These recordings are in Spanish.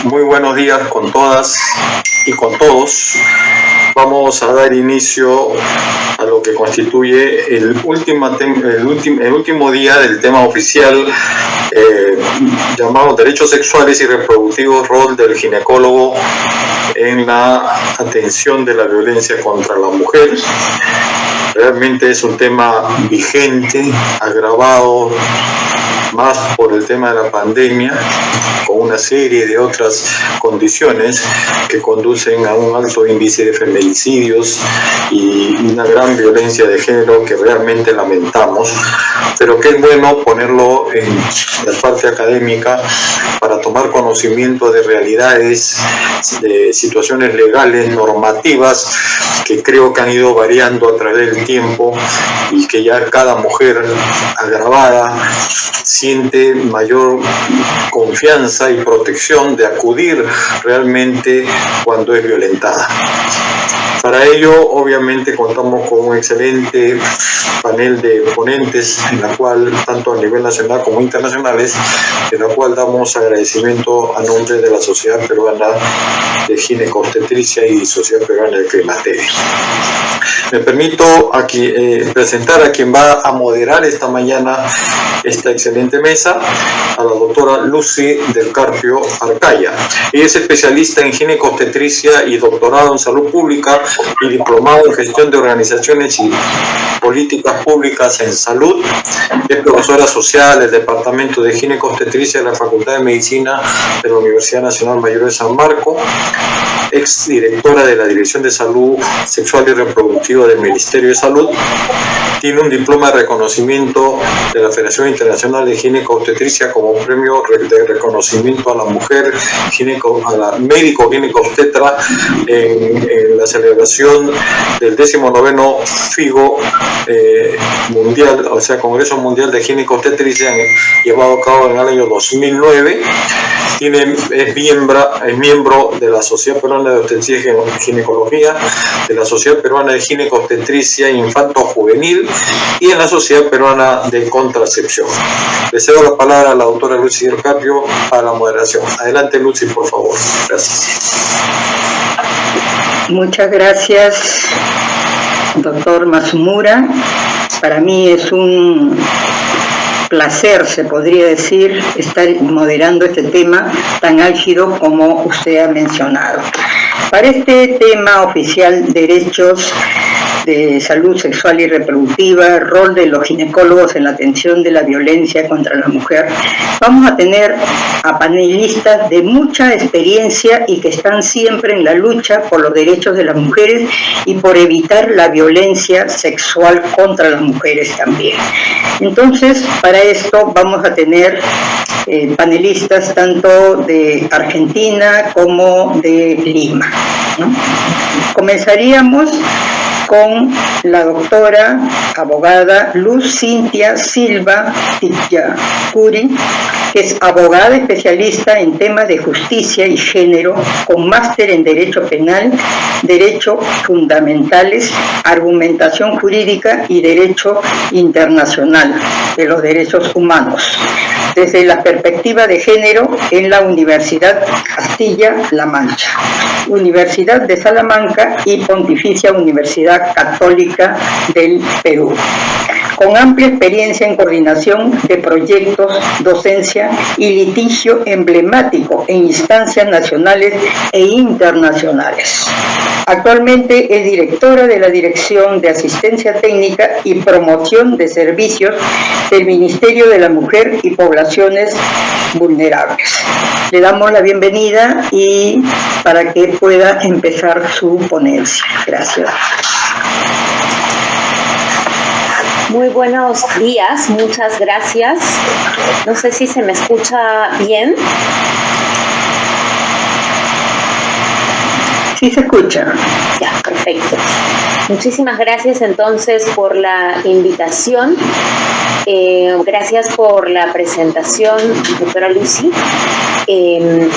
Muy buenos días con todas y con todos. Vamos a dar inicio a lo que constituye el último día del tema oficial llamado Derechos Sexuales y Reproductivos, rol del ginecólogo en la atención de la violencia contra la mujer. Realmente es un tema vigente, agravado más por el tema de la pandemia, con una serie de otras condiciones que conducen a un alto índice de feminicidios y una gran violencia de género que realmente lamentamos, pero que es bueno ponerlo en la parte académica para tomar conocimiento de realidades, de situaciones legales, normativas, que creo que han ido variando a través del tiempo y que ya cada mujer agravada siente mayor confianza y protección de acudir realmente cuando es violentada. Para ello, obviamente, contamos con un excelente panel de ponentes, en la cual, tanto a nivel nacional como internacionales, en la cual damos agradecimiento a nombre de la Sociedad Peruana de Ginecobstetricia y Sociedad Peruana de Climaterio. Me permito aquí presentar a quien va a moderar esta mañana esta excelente mesa, a la doctora Lucy del Carpio Arcaya. Ella es especialista en ginecobstetricia y doctorado en salud pública y diplomado en gestión de organizaciones y políticas públicas en salud. Es profesora social del Departamento de Ginecobstetricia de la Facultad de Medicina de la Universidad Nacional Mayor de San Marcos, exdirectora de la Dirección de Salud Sexual y Reproductiva del Ministerio de Salud. Tiene un diploma de reconocimiento de la Federación Internacional de Ginecobstetricia como premio de reconocimiento a la mujer a la médico ginecobstetra en la celebración del 19º FIGO mundial, o sea, Congreso Mundial de Ginecobstetricia, llevado a cabo en el año 2009. Es miembro de la Sociedad Peruana de Obstetricia y Ginecología, de la Sociedad Peruana de Ginecobstetricia Infanto-Juvenil y en la Sociedad Peruana de Contracepción. Le cedo la palabra a la doctora Lucy del Carpio para la moderación. Adelante, Lucy, por favor. Gracias. Muchas gracias, doctor Masumura. Para mí es un placer, se podría decir, estar moderando este tema tan álgido como usted ha mencionado. Para este tema oficial, derechos de salud sexual y reproductiva, rol de los ginecólogos en la atención de la violencia contra la mujer, vamos a tener a panelistas de mucha experiencia y que están siempre en la lucha por los derechos de las mujeres y por evitar la violencia sexual contra las mujeres también. Entonces, para esto vamos a tener panelistas tanto de Argentina como de Lima, ¿no? Comenzaríamos con la doctora abogada Luz Cintia Silva Tillacuri, que es abogada especialista en temas de justicia y género, con máster en Derecho Penal, Derecho Fundamentales, Argumentación Jurídica y Derecho Internacional de los Derechos Humanos, desde la perspectiva de género en la Universidad Castilla-La Mancha, Universidad de Salamanca y Pontificia Universidad Católica del Perú, con amplia experiencia en coordinación de proyectos, docencia y litigio emblemático en instancias nacionales e internacionales. Actualmente es directora de la Dirección de Asistencia Técnica y Promoción de Servicios del Ministerio de la Mujer y Poblaciones Vulnerables. Le damos la bienvenida y para que pueda empezar su ponencia. Gracias. Muy buenos días, muchas gracias. No sé si se me escucha bien. Sí se escucha. Ya, perfecto. Muchísimas gracias entonces por la invitación. Gracias por la presentación, doctora Lucy. El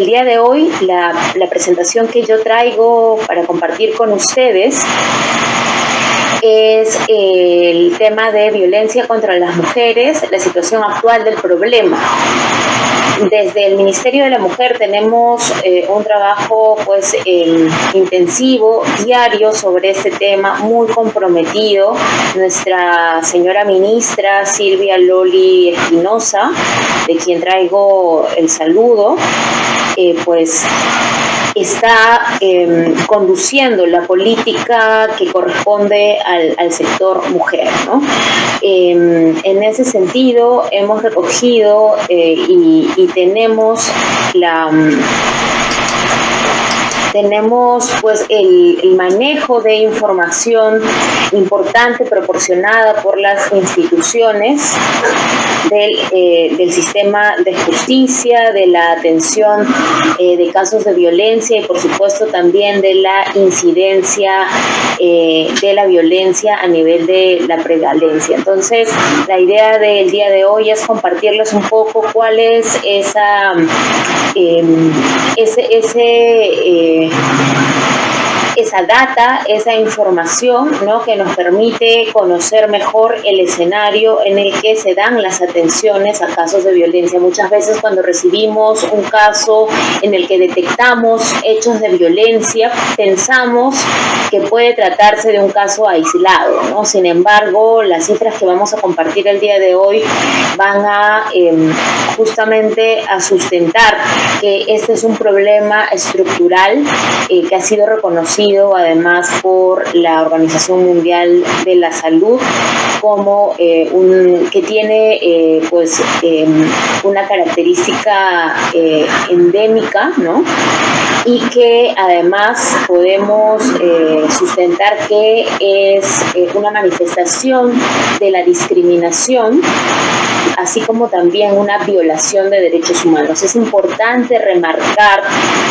día de hoy, la presentación que yo traigo para compartir con ustedes es el tema de violencia contra las mujeres, la situación actual del problema. desde el Ministerio de la Mujer tenemos un trabajo pues intensivo, diario sobre este tema, muy comprometido. Nuestra señora ministra Silvia Loli Espinosa, de quien traigo el saludo, pues está conduciendo la política que corresponde al sector mujer, ¿no? En ese sentido hemos recogido y tenemos pues el manejo de información importante proporcionada por las instituciones del sistema de justicia, de la atención de casos de violencia y por supuesto también de la incidencia de la violencia a nivel de la prevalencia. Entonces, la idea del día de hoy es compartirles un poco cuál es esa data, esa información, ¿no?, que nos permite conocer mejor el escenario en el que se dan las atenciones a casos de violencia. Muchas veces cuando recibimos un caso en el que detectamos hechos de violencia, pensamos que puede tratarse de un caso aislado, ¿no? Sin embargo, las cifras que vamos a compartir el día de hoy van a justamente a sustentar que este es un problema estructural que ha sido reconocido además por la Organización Mundial de la Salud como que tiene una característica endémica, ¿no? Y que además podemos sustentar que es una manifestación de la discriminación, así como también una violación de derechos humanos. Es importante remarcar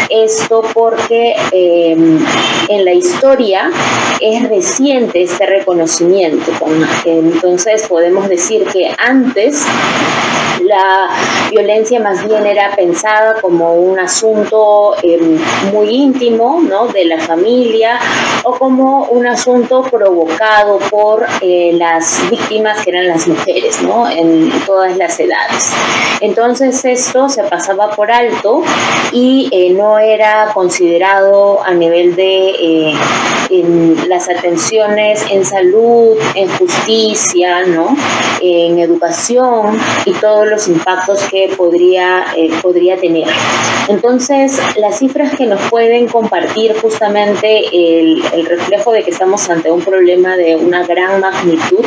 esto porque en la historia es reciente este reconocimiento. Entonces podemos decir que antes la violencia más bien era pensada como un asunto muy íntimo, ¿no?, de la familia, o como un asunto provocado por las víctimas, que eran las mujeres, ¿no?, en todas las edades. Entonces esto se pasaba por alto y no era considerado a nivel de en las atenciones en salud, en justicia, ¿no?, en educación y todos los impactos que podría tener. Entonces, las cifras que nos pueden compartir justamente el reflejo de que estamos ante un problema de una gran magnitud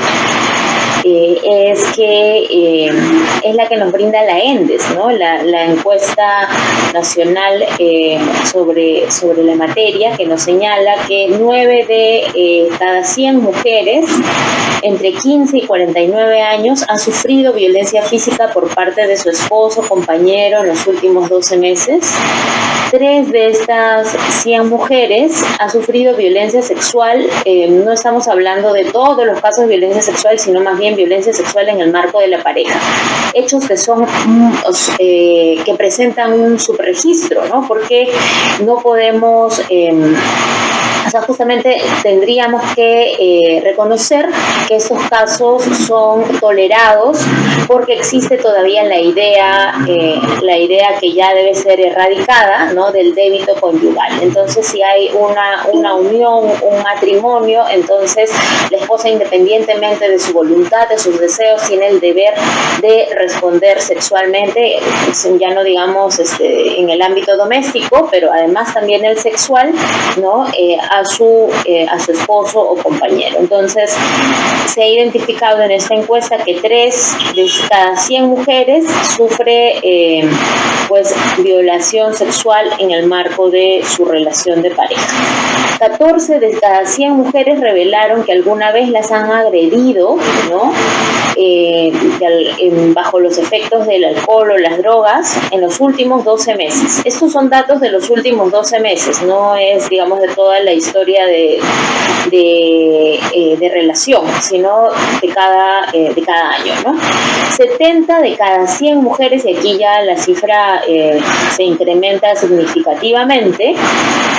es que es la que nos brinda la ENDES, ¿no?, la encuesta nacional sobre la materia, que nos señala que 9 de cada 100 mujeres entre 15 y 49 años ha sufrido violencia física por parte de su esposo, compañero en los últimos 12 meses. 3 de estas 100 mujeres ha sufrido violencia sexual. No estamos hablando de todos los casos de violencia sexual, sino más bien violencia sexual en el marco de la pareja. Hechos que son que presentan un subregistro, ¿no? Porque no podemos o sea, justamente tendríamos que reconocer que estos casos son tolerados porque existe todavía la idea que ya debe ser erradicada, ¿no?, del débito conyugal. Entonces, si hay una unión, un matrimonio, entonces la esposa, independientemente de su voluntad, de sus deseos, tiene el deber de responder sexualmente, ya no digamos en el ámbito doméstico, pero además también el sexual, ¿no?, a su esposo o compañero. Entonces, se ha identificado en esta encuesta que 3 de cada 100 mujeres sufre violación sexual en el marco de su relación de pareja. 14 de cada 100 mujeres revelaron que alguna vez las han agredido, ¿no?, bajo los efectos del alcohol o las drogas en los últimos 12 meses. Estos son datos de los últimos 12 meses, no es, digamos, de toda la historia de relación, sino de cada año, ¿no? 70 de cada 100 mujeres, y aquí ya la cifra se incrementa significativamente,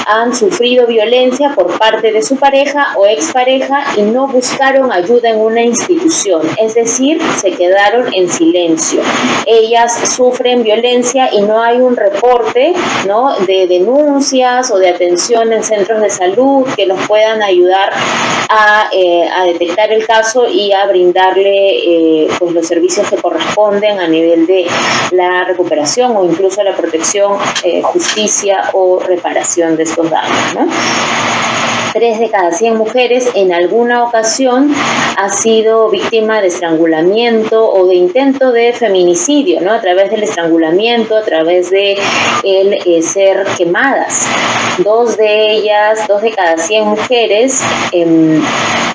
han sufrido violencia por parte de su pareja o expareja y no buscaron ayuda en una institución, es decir, se quedaron en silencio. Ellas sufren violencia y no hay un reporte, ¿no?, de denuncias o de atención en centros de salud que los puedan ayudar a detectar el caso y a brindarle pues los servicios que corresponden a nivel de la recuperación o incluso la protección, justicia o reparación de estos daños, ¿no? 3 de cada 100 mujeres en alguna ocasión ha sido víctima de estrangulamiento o de intento de feminicidio, ¿no? A través del estrangulamiento, a través de el ser quemadas. 2 de cada 100 mujeres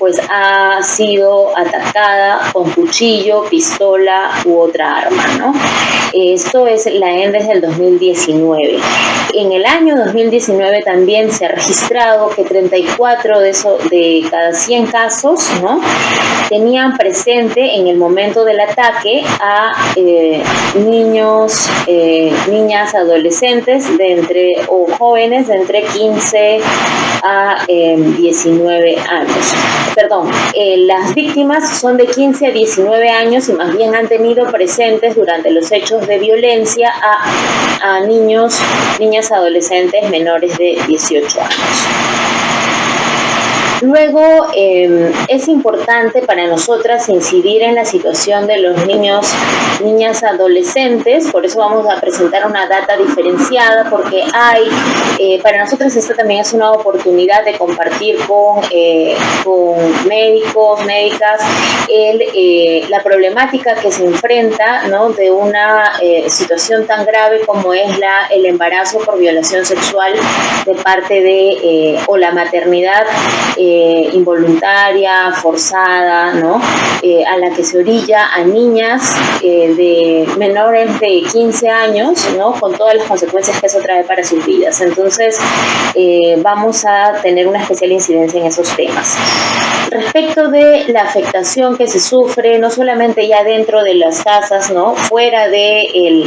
pues ha sido atacada con cuchillo, pistola u otra arma, ¿no? Esto es la ENDES del 2019. En el año 2019 también se ha registrado que 34 de cada 100 casos, ¿no?, tenían presente en el momento del ataque a niños, niñas, adolescentes o jóvenes de entre 15 a 19 años. Perdón, las víctimas son de 15 a 19 años y más bien han tenido presentes durante los hechos de violencia a niños, niñas, adolescentes menores de 18 años. Luego, es importante para nosotras incidir en la situación de los niños, niñas, adolescentes, por eso vamos a presentar una data diferenciada, porque para nosotras esta también es una oportunidad de compartir con médicos, médicas, la problemática que se enfrenta, ¿no?, de una situación tan grave como es el embarazo por violación sexual de parte de, o la maternidad involuntaria, forzada, ¿no?, a la que se orilla a niñas de menores de 15 años, ¿no?, con todas las consecuencias que eso trae para sus vidas. Entonces, vamos a tener una especial incidencia en esos temas. Respecto de la afectación que se sufre, no solamente ya dentro de las casas, ¿no?, fuera del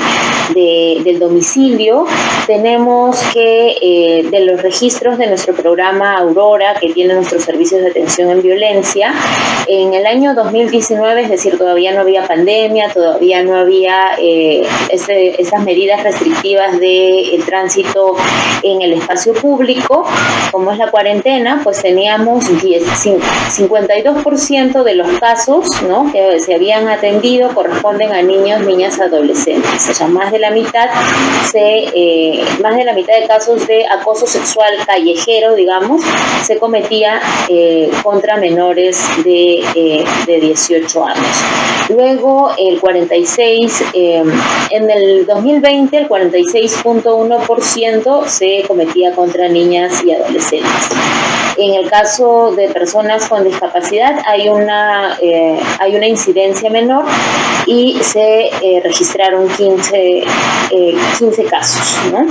domicilio, tenemos que de los registros de nuestro programa Aurora, que tiene nuestros servicios de atención en violencia, en el año 2019, es decir, todavía no había pandemia, todavía no había esas medidas restrictivas del tránsito en el espacio público, como es la cuarentena, pues teníamos 52% de los casos, ¿no?, que se habían atendido corresponden a niños, niñas, adolescentes. O sea, más de la mitad de casos de acoso sexual callejero, digamos, se cometía contra menores de 18 años. Luego, en el 2020, el 46.1% se cometía contra niñas y adolescentes. En el caso de personas con discapacidad hay una incidencia menor y se registraron 15 casos, ¿no?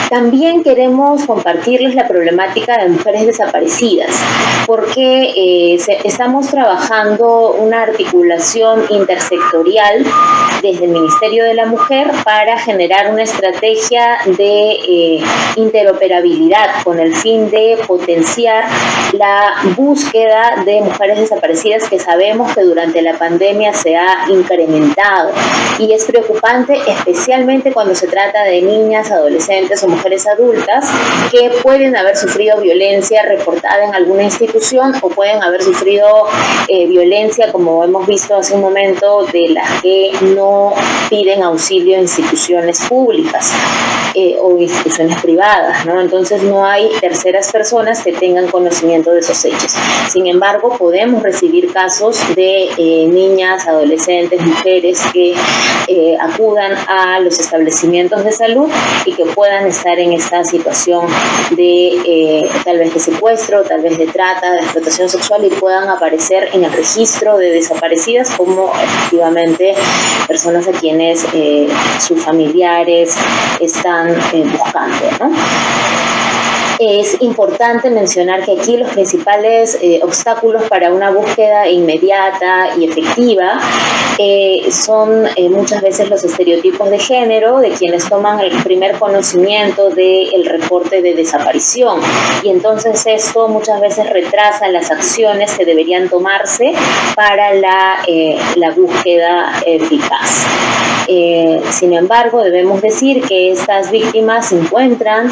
También queremos compartirles la problemática de mujeres desaparecidas, porque estamos trabajando una articulación intersectorial desde el Ministerio de la Mujer para generar una estrategia de interoperabilidad con el fin de potenciar la búsqueda de mujeres desaparecidas, que sabemos que durante la pandemia se ha incrementado y es preocupante, especialmente cuando se trata de niñas, adolescentes o mujeres adultas que pueden haber sufrido violencia reportada en alguna institución o pueden haber sufrido violencia, como hemos visto hace un momento, de las que no piden auxilio en instituciones públicas o instituciones privadas, ¿no? Entonces no hay terceras personas que tengan conocimiento de esos hechos. Sin embargo, podemos recibir casos de niñas, adolescentes, mujeres que acudan a los establecimientos de salud y que puedan estar en esta situación de tal vez de secuestro, tal vez de trata, de explotación sexual, y puedan aparecer en el registro de desaparecidas como efectivamente personas a quienes sus familiares están buscando, ¿no? Es importante mencionar que aquí los principales obstáculos para una búsqueda inmediata y efectiva son muchas veces los estereotipos de género de quienes toman el primer conocimiento del reporte de desaparición, y entonces esto muchas veces retrasa las acciones que deberían tomarse para la búsqueda eficaz. Sin embargo, debemos decir que estas víctimas se encuentran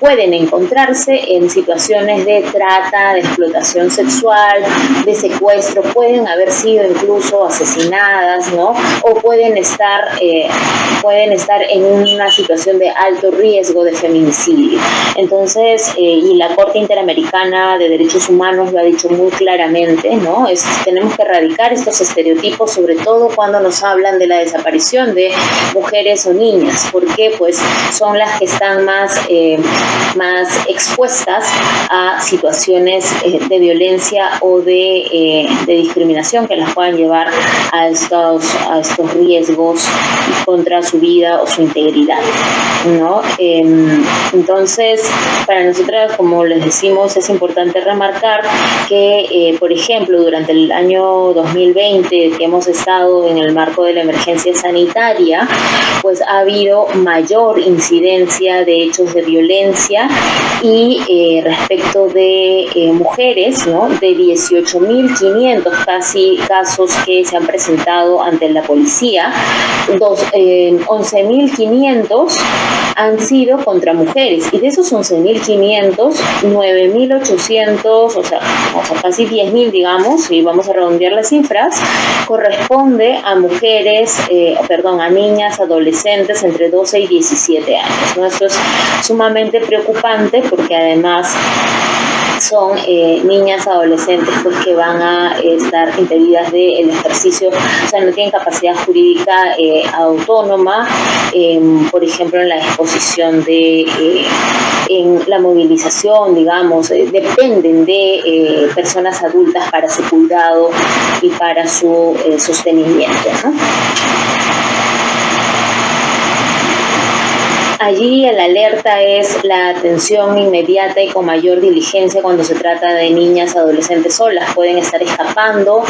pueden encontrarse en situaciones de trata, de explotación sexual, de secuestro, pueden haber sido incluso asesinadas, ¿no? O pueden estar en una situación de alto riesgo de feminicidio. Entonces, y la Corte Interamericana de Derechos Humanos lo ha dicho muy claramente, ¿no? Tenemos que erradicar estos estereotipos, sobre todo cuando nos hablan de la desaparición de mujeres o niñas, porque pues son las que están más expuestas a situaciones de violencia o de discriminación que las puedan llevar a estos riesgos contra su vida o su integridad, ¿no? Entonces, para nosotras, como les decimos, es importante remarcar que, por ejemplo, durante el año 2020, que hemos estado en el marco de la emergencia sanitaria, pues ha habido mayor incidencia de hechos de violencia y respecto de mujeres, ¿no? De 18.500 casi casos que se han presentado ante la policía, 11.500 han sido contra mujeres, y de esos 11.500, 9.800, o sea, casi 10.000, digamos, y vamos a redondear las cifras, corresponde a mujeres, a niñas, adolescentes entre 12 y 17 años, ¿no? Esto es sumamente preocupante porque además son niñas, adolescentes, pues, que van a estar impedidas del ejercicio, o sea, no tienen capacidad jurídica autónoma, por ejemplo, en la exposición en la movilización, digamos, dependen de personas adultas para su cuidado y para su sostenimiento, ¿no? Allí el alerta es la atención inmediata y con mayor diligencia cuando se trata de niñas, adolescentes solas. Pueden estar escapando o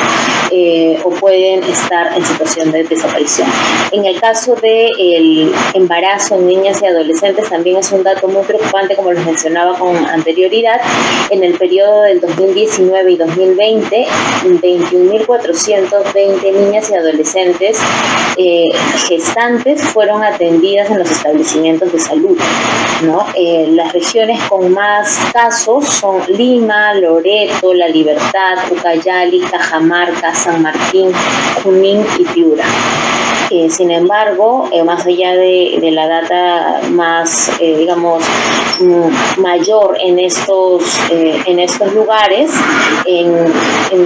pueden estar en situación de desaparición. En el caso del embarazo en niñas y adolescentes también es un dato muy preocupante, como les mencionaba con anterioridad. En el periodo del 2019 y 2020, 21.420 niñas y adolescentes gestantes fueron atendidas en los establecimientos de salud, ¿no? Las regiones con más casos son Lima, Loreto, La Libertad, Ucayali, Cajamarca, San Martín, Junín y Piura. Sin embargo, más allá de la data más, mayor en estos lugares, en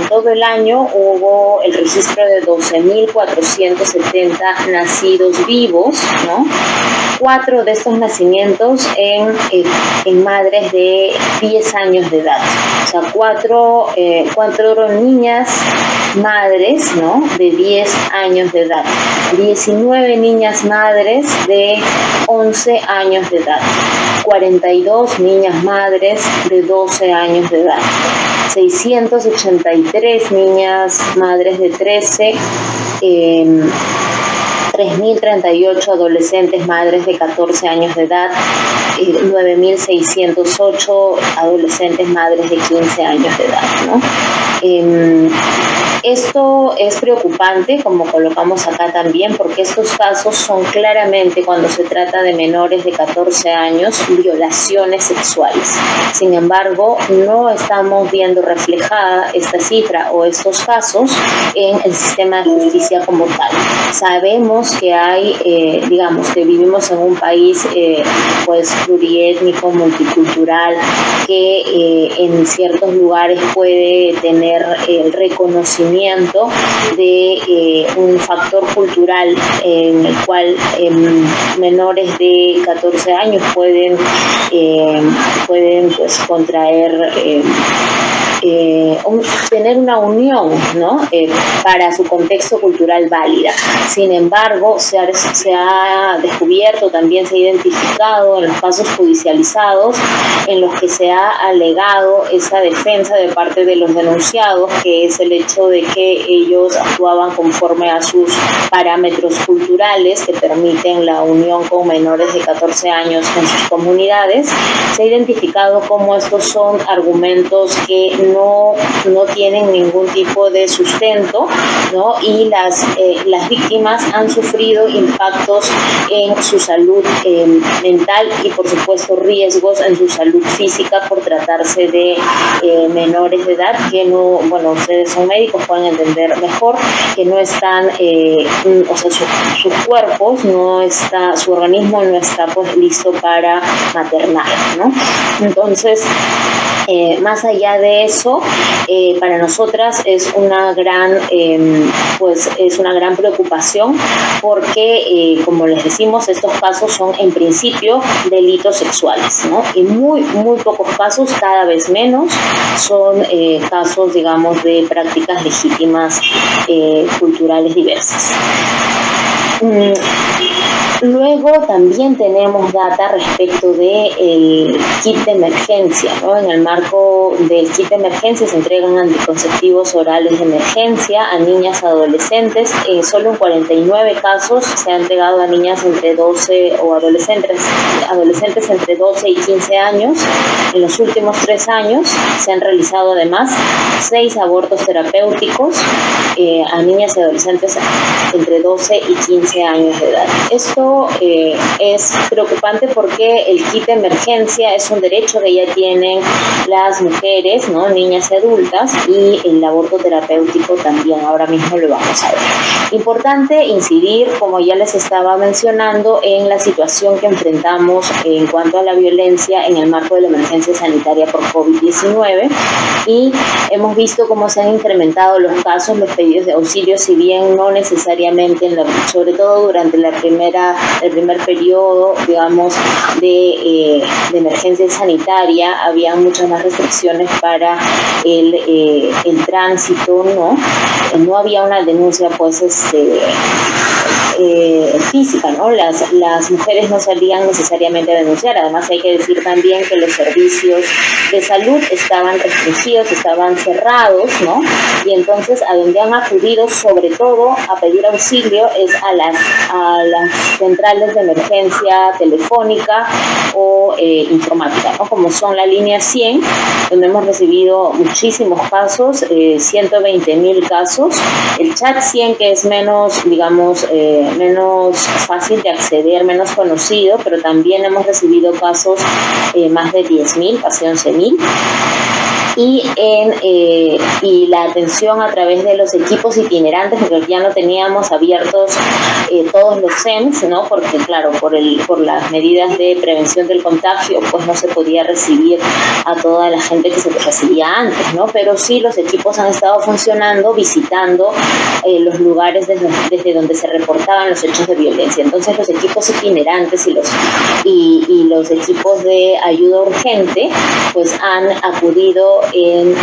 todo el año hubo el registro de 12.470 nacidos vivos, ¿no? 4 de estos nacimientos en madres de 10 años de edad. O sea, 4 niñas madres, ¿no? De 10 años de edad. 19 niñas madres de 11 años de edad. 42 niñas madres de 12 años de edad. 683 niñas madres de 13, 3.038 adolescentes madres de 14 años de edad, 9.608 adolescentes madres de 15 años de edad, ¿no? Esto es preocupante, como colocamos acá también, porque estos casos son claramente, cuando se trata de menores de 14 años, violaciones sexuales. Sin embargo, no estamos viendo reflejada esta cifra o estos casos en el sistema de justicia como tal. Sabemos que hay, que vivimos en un país pues pluriétnico, multicultural, que en ciertos lugares puede tener el reconocimiento de un factor cultural en el cual menores de 14 años pueden pues contraer tener una unión, ¿no? Para su contexto cultural válida. Sin embargo, se ha descubierto, también se ha identificado en los casos judicializados en los que se ha alegado esa defensa de parte de los denunciados, que es el hecho de que ellos actuaban conforme a sus parámetros culturales que permiten la unión con menores de 14 años en sus comunidades. Se ha identificado cómo estos son argumentos que no tienen ningún tipo de sustento, ¿no? Y las víctimas han sufrido impactos en su salud mental y, por supuesto, riesgos en su salud física por tratarse de menores de edad que no, bueno, ustedes son médicos, pueden entender mejor, que no están, o sea, sus cuerpos no está, su organismo no está pues listo para maternar, ¿no? Entonces, más allá de eso, para nosotras es una gran preocupación porque, como les decimos, estos casos son en principio delitos sexuales, ¿no? Y muy pocos casos, cada vez menos, son casos, digamos, de prácticas legítimas culturales diversas. Luego también tenemos data respecto del kit de emergencia, ¿no? En el marco del kit de emergencia se entregan anticonceptivos orales de emergencia a niñas adolescentes. Solo en 49 casos se ha entregado a niñas entre 12 o adolescentes entre 12 y 15 años. En los últimos 3 años se han realizado además 6 abortos terapéuticos a niñas y adolescentes entre 12 y 15 años de edad. Esto es preocupante porque el kit de emergencia es un derecho que ya tienen las mujeres, ¿no? Niñas y adultas, y el aborto terapéutico también, ahora mismo lo vamos a ver. Importante incidir, como ya les estaba mencionando, en la situación que enfrentamos en cuanto a la violencia en el marco de la emergencia sanitaria por COVID-19, y hemos visto cómo se han incrementado los casos, los pedidos de auxilio, si bien no necesariamente, sobre todo durante el primer periodo, digamos, de emergencia sanitaria, había muchas más restricciones para el tránsito, ¿no? No había una denuncia, pues, física, ¿no? Las mujeres no salían necesariamente a denunciar. Además, hay que decir también que los servicios de salud estaban restringidos, estaban cerrados, ¿no? Y entonces a donde han acudido sobre todo a pedir auxilio es a las centrales de emergencia telefónica o informática, ¿no? Como son la línea 100, donde hemos recibido muchísimos casos, 120,000 casos. El chat 100, que es menos, digamos, menos fácil de acceder, menos conocido, pero también hemos recibido casos más de 10,000, casi 11,000. Y la atención a través de los equipos itinerantes, porque ya no teníamos abiertos todos los SEMS, ¿no? Porque claro, por las medidas de prevención del contagio, pues no se podía recibir a toda la gente que se recibía antes, ¿no? Pero sí, los equipos han estado funcionando, visitando los lugares desde donde se reportaban los hechos de violencia. Entonces, los equipos itinerantes y los equipos de ayuda urgente, pues han acudido en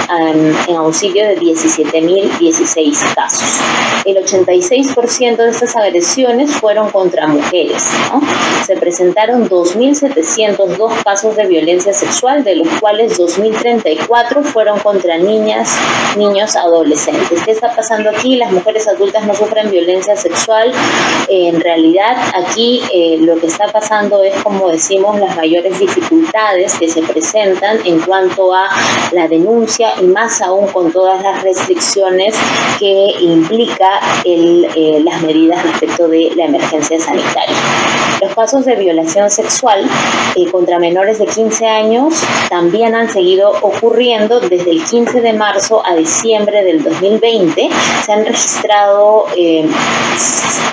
auxilio de 17,016 casos. El 86% de estas agresiones fueron contra mujeres, ¿no? Se presentaron 2,702 casos de violencia sexual, de los cuales 2,034 fueron contra niñas, niños, adolescentes. ¿Qué está pasando aquí? Las mujeres adultas no sufren violencia sexual. En realidad, aquí lo que está pasando es, como decimos, las mayores dificultades que se presentan en cuanto a la denuncia, y más aún con todas las restricciones que implica las medidas respecto de la emergencia sanitaria. Los casos de violación sexual contra menores de 15 años también han seguido ocurriendo. Desde el 15 de marzo a diciembre del 2020 se han registrado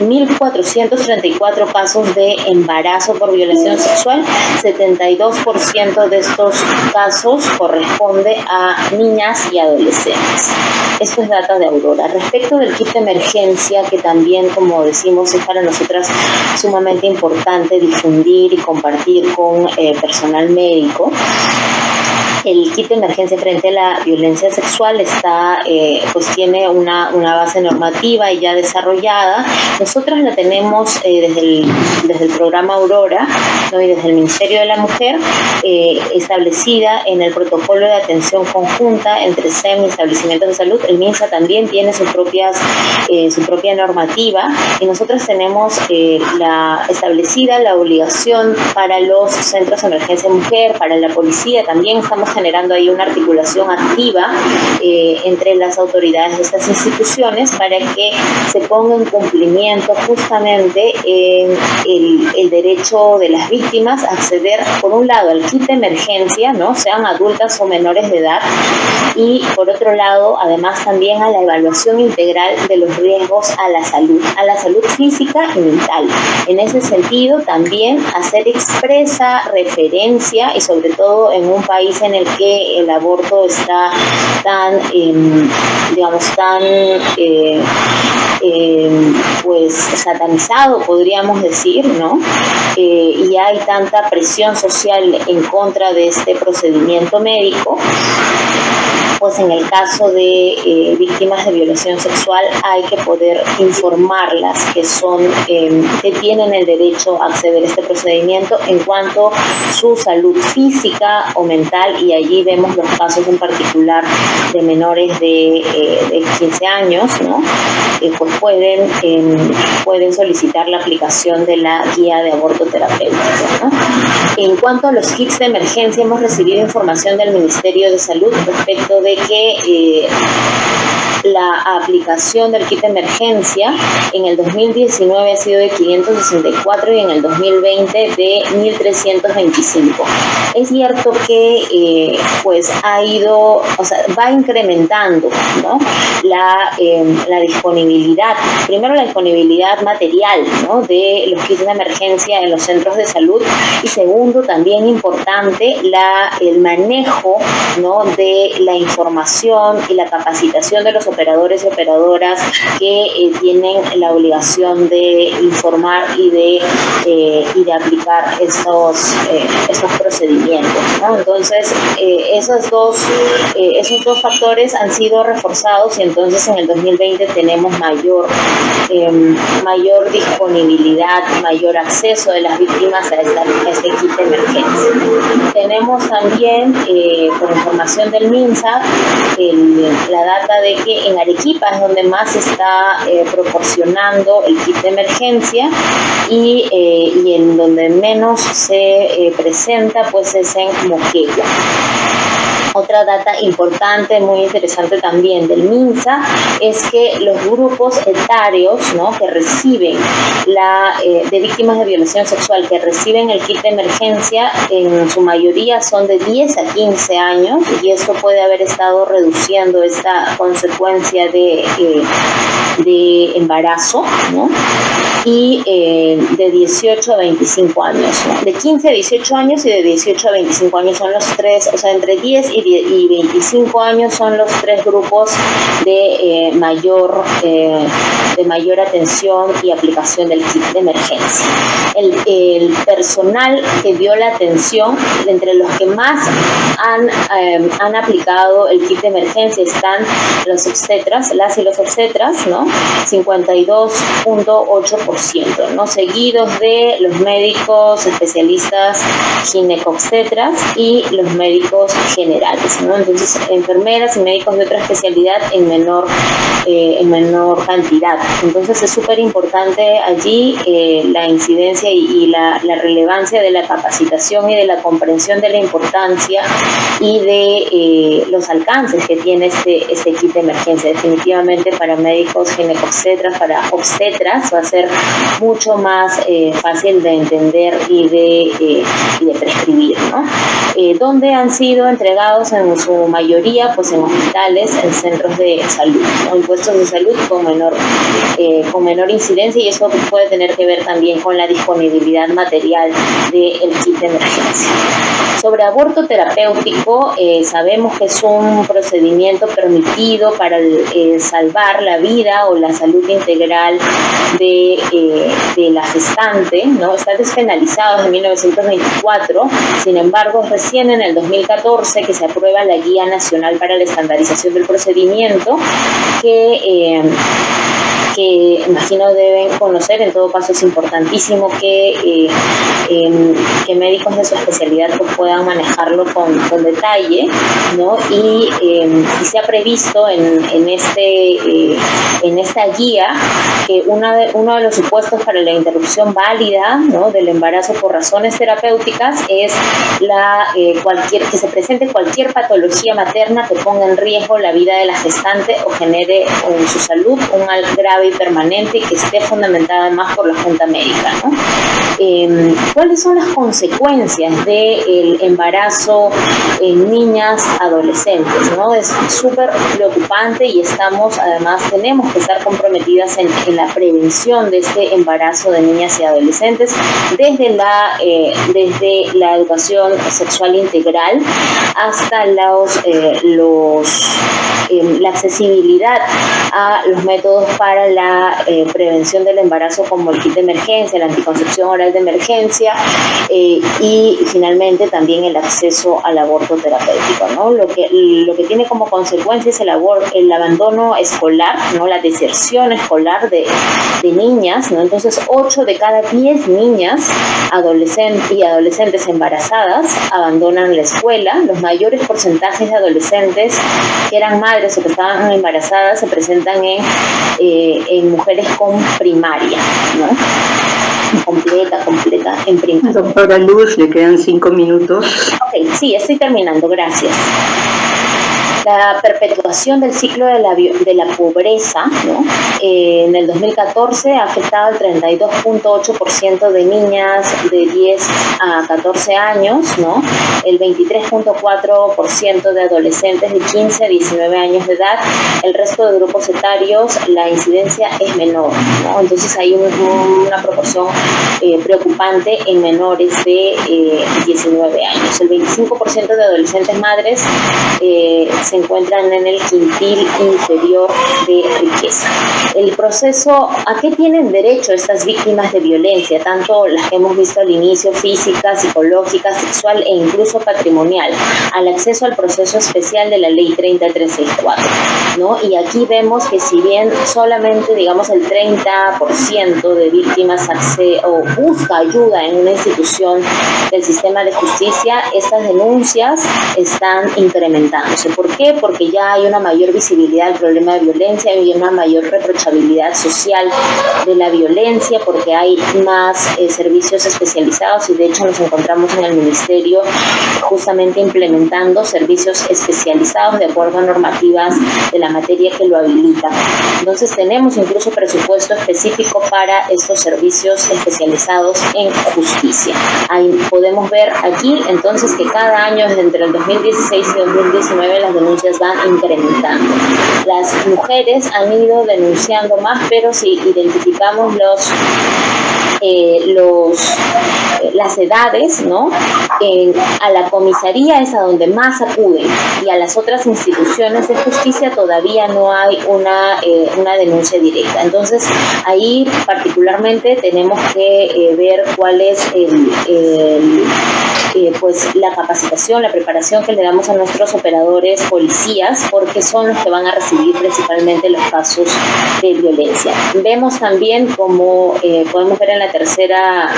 1,434 casos de embarazo por violación sexual. 72% de estos casos corresponde a niñas y adolescentes. Esto es data de Aurora. Respecto del kit de emergencia, que también, como decimos, es para nosotras sumamente importante difundir y compartir con personal médico. El kit de emergencia frente a la violencia sexual está, pues tiene una base normativa ya desarrollada. Nosotros la tenemos desde el programa Aurora, ¿no? Y desde el Ministerio de la Mujer, establecida en el protocolo de atención conjunta entre SEM y establecimientos de salud. El MINSA también tiene su propia normativa, y nosotros tenemos establecida la obligación para los centros de emergencia mujer, para la policía. También estamos generando ahí una articulación activa entre las autoridades de estas instituciones para que se ponga en cumplimiento justamente el derecho de las víctimas a acceder, por un lado, al kit de emergencia, ¿no? Sean adultas o menores de edad, y por otro lado, además, también a la evaluación integral de los riesgos a la salud física y mental. En ese sentido, también hacer expresa referencia, y sobre todo en un país en el que el aborto está tan pues satanizado, podríamos decir, ¿no? Y hay tanta presión social en contra de este procedimiento médico. Pues en el caso de víctimas de violación sexual hay que poder informarlas que tienen el derecho a acceder a este procedimiento en cuanto a su salud física o mental, y allí vemos los casos en particular de menores de 15 años, ¿no? Pues pueden solicitar la aplicación de la guía de aborto terapéutico, ¿no? En cuanto a los kits de emergencia, hemos recibido información del Ministerio de Salud respecto de que la aplicación del kit de emergencia en el 2019 ha sido de 564 y en el 2020 de 1.325. Es cierto que pues va incrementando, ¿no? la disponibilidad, primero la disponibilidad material, ¿no? De los kits de emergencia en los centros de salud, y segundo, también importante, el manejo, ¿no? De la información y la capacitación de los operadores y operadoras que tienen la obligación de informar y de aplicar estos procedimientos, ¿no? Entonces, esos dos factores han sido reforzados, y entonces en el 2020 tenemos mayor disponibilidad, mayor acceso de las víctimas a este kit de emergencia. Tenemos también, por información del MINSA, la data de que en Arequipa es donde más se está proporcionando el kit de emergencia, y en donde menos se presenta pues es en Moquegua. Otra data importante, muy interesante también del MINSA, es que los grupos etarios, ¿no? Que reciben de víctimas de violación sexual, que reciben el kit de emergencia, en su mayoría son de 10 a 15 años, y esto puede haber estado reduciendo esta consecuencia de embarazo, ¿no? Y de 18 a 25 años, ¿no? De 15 a 18 años y de 18 a 25 años son los tres, o sea, entre 10 y 25 años son los tres grupos de mayor atención y aplicación del kit de emergencia. El personal que dio la atención, entre los que más han aplicado el kit de emergencia, están los obstetras, las y los obstetras, ¿no? 52.8%, ¿no? Seguidos de los médicos especialistas ginecobstetras y los médicos generales, ¿no? Entonces, enfermeras y médicos de otra especialidad en menor cantidad. Entonces, es súper importante allí la incidencia y la relevancia de la capacitación y de la comprensión de la importancia y de los alcances que tiene este kit de emergencia. Definitivamente para médicos ginecobstetras, para obstetras, va a ser mucho más fácil de entender y de prescribir, ¿no? ¿Dónde han sido entregados en su mayoría? Pues en hospitales, en centros de salud, ¿no? En puestos de salud con menor incidencia, y eso puede tener que ver también con la disponibilidad material del kit de emergencia. Sobre aborto terapéutico, sabemos que es un procedimiento permitido para salvar la vida o la salud integral de la gestante, ¿no? Está despenalizado desde 1924, sin embargo, recién en el 2014 que se aprueba la Guía Nacional para la Estandarización del Procedimiento, que imagino deben conocer. En todo caso es importantísimo que médicos de su especialidad pues, puedan manejarlo con detalle, ¿no? Y se ha previsto en esta guía que uno de los supuestos para la interrupción válida, ¿no?, del embarazo por razones terapéuticas es que se presente cualquier patología materna que ponga en riesgo la vida de la gestante o genere en su salud un mal grave y permanente y que esté fundamentada además por la Junta Médica, ¿no? ¿Cuáles son las consecuencias del embarazo en niñas adolescentes, ¿no? Es súper preocupante y tenemos que estar comprometidas en la prevención de este embarazo de niñas y adolescentes desde la educación sexual integral hasta la accesibilidad a los métodos para la prevención del embarazo como el kit de emergencia, la anticoncepción oral de emergencia y finalmente también el acceso al aborto terapéutico, ¿no? Lo que tiene como consecuencia es el abandono escolar, ¿no?, la deserción escolar de niñas, ¿no? Entonces 8 de cada 10 niñas adolescentes embarazadas abandonan la escuela. Los mayores porcentajes de adolescentes que eran madres o que estaban embarazadas se presentan en mujeres con primaria, ¿no? Completa en primaria. Doctora Luz, le quedan 5 minutos. Ok, sí, estoy terminando, gracias. La perpetuación del ciclo de la pobreza, ¿no? En el 2014 ha afectado al 32.8% de niñas de 10 a 14 años, ¿no? El 23.4% de adolescentes de 15 a 19 años de edad. El resto de grupos etarios, la incidencia es menor, ¿no? Entonces hay una proporción preocupante en menores de 19 años. El 25% de adolescentes madres se encuentran en el quintil inferior de riqueza. El proceso, ¿a qué tienen derecho estas víctimas de violencia? Tanto las que hemos visto al inicio, física, psicológica, sexual e incluso patrimonial, al acceso al proceso especial de la Ley 30364, ¿no? Y aquí vemos que si bien solamente, digamos, el 30% de víctimas busca ayuda en una institución del sistema de justicia, estas denuncias están incrementándose. ¿Por qué? Porque ya hay una mayor visibilidad del problema de violencia y una mayor reprochabilidad social de la violencia, porque hay más servicios especializados y de hecho nos encontramos en el Ministerio justamente implementando servicios especializados de acuerdo a normativas de la materia que lo habilitan. Entonces tenemos incluso presupuesto específico para estos servicios especializados en justicia. Ahí podemos ver aquí entonces que cada año entre el 2016 y 2019 las denuncias van incrementando. Las mujeres han ido denunciando más, pero si identificamos las edades, ¿no? A la comisaría es a donde más acuden y a las otras instituciones de justicia todavía no hay una denuncia directa. Entonces ahí particularmente tenemos que ver cuál es pues la capacitación, la preparación que le damos a nuestros operadores policías, porque son los que van a recibir principalmente los casos de violencia. Vemos también, como podemos ver en la tercera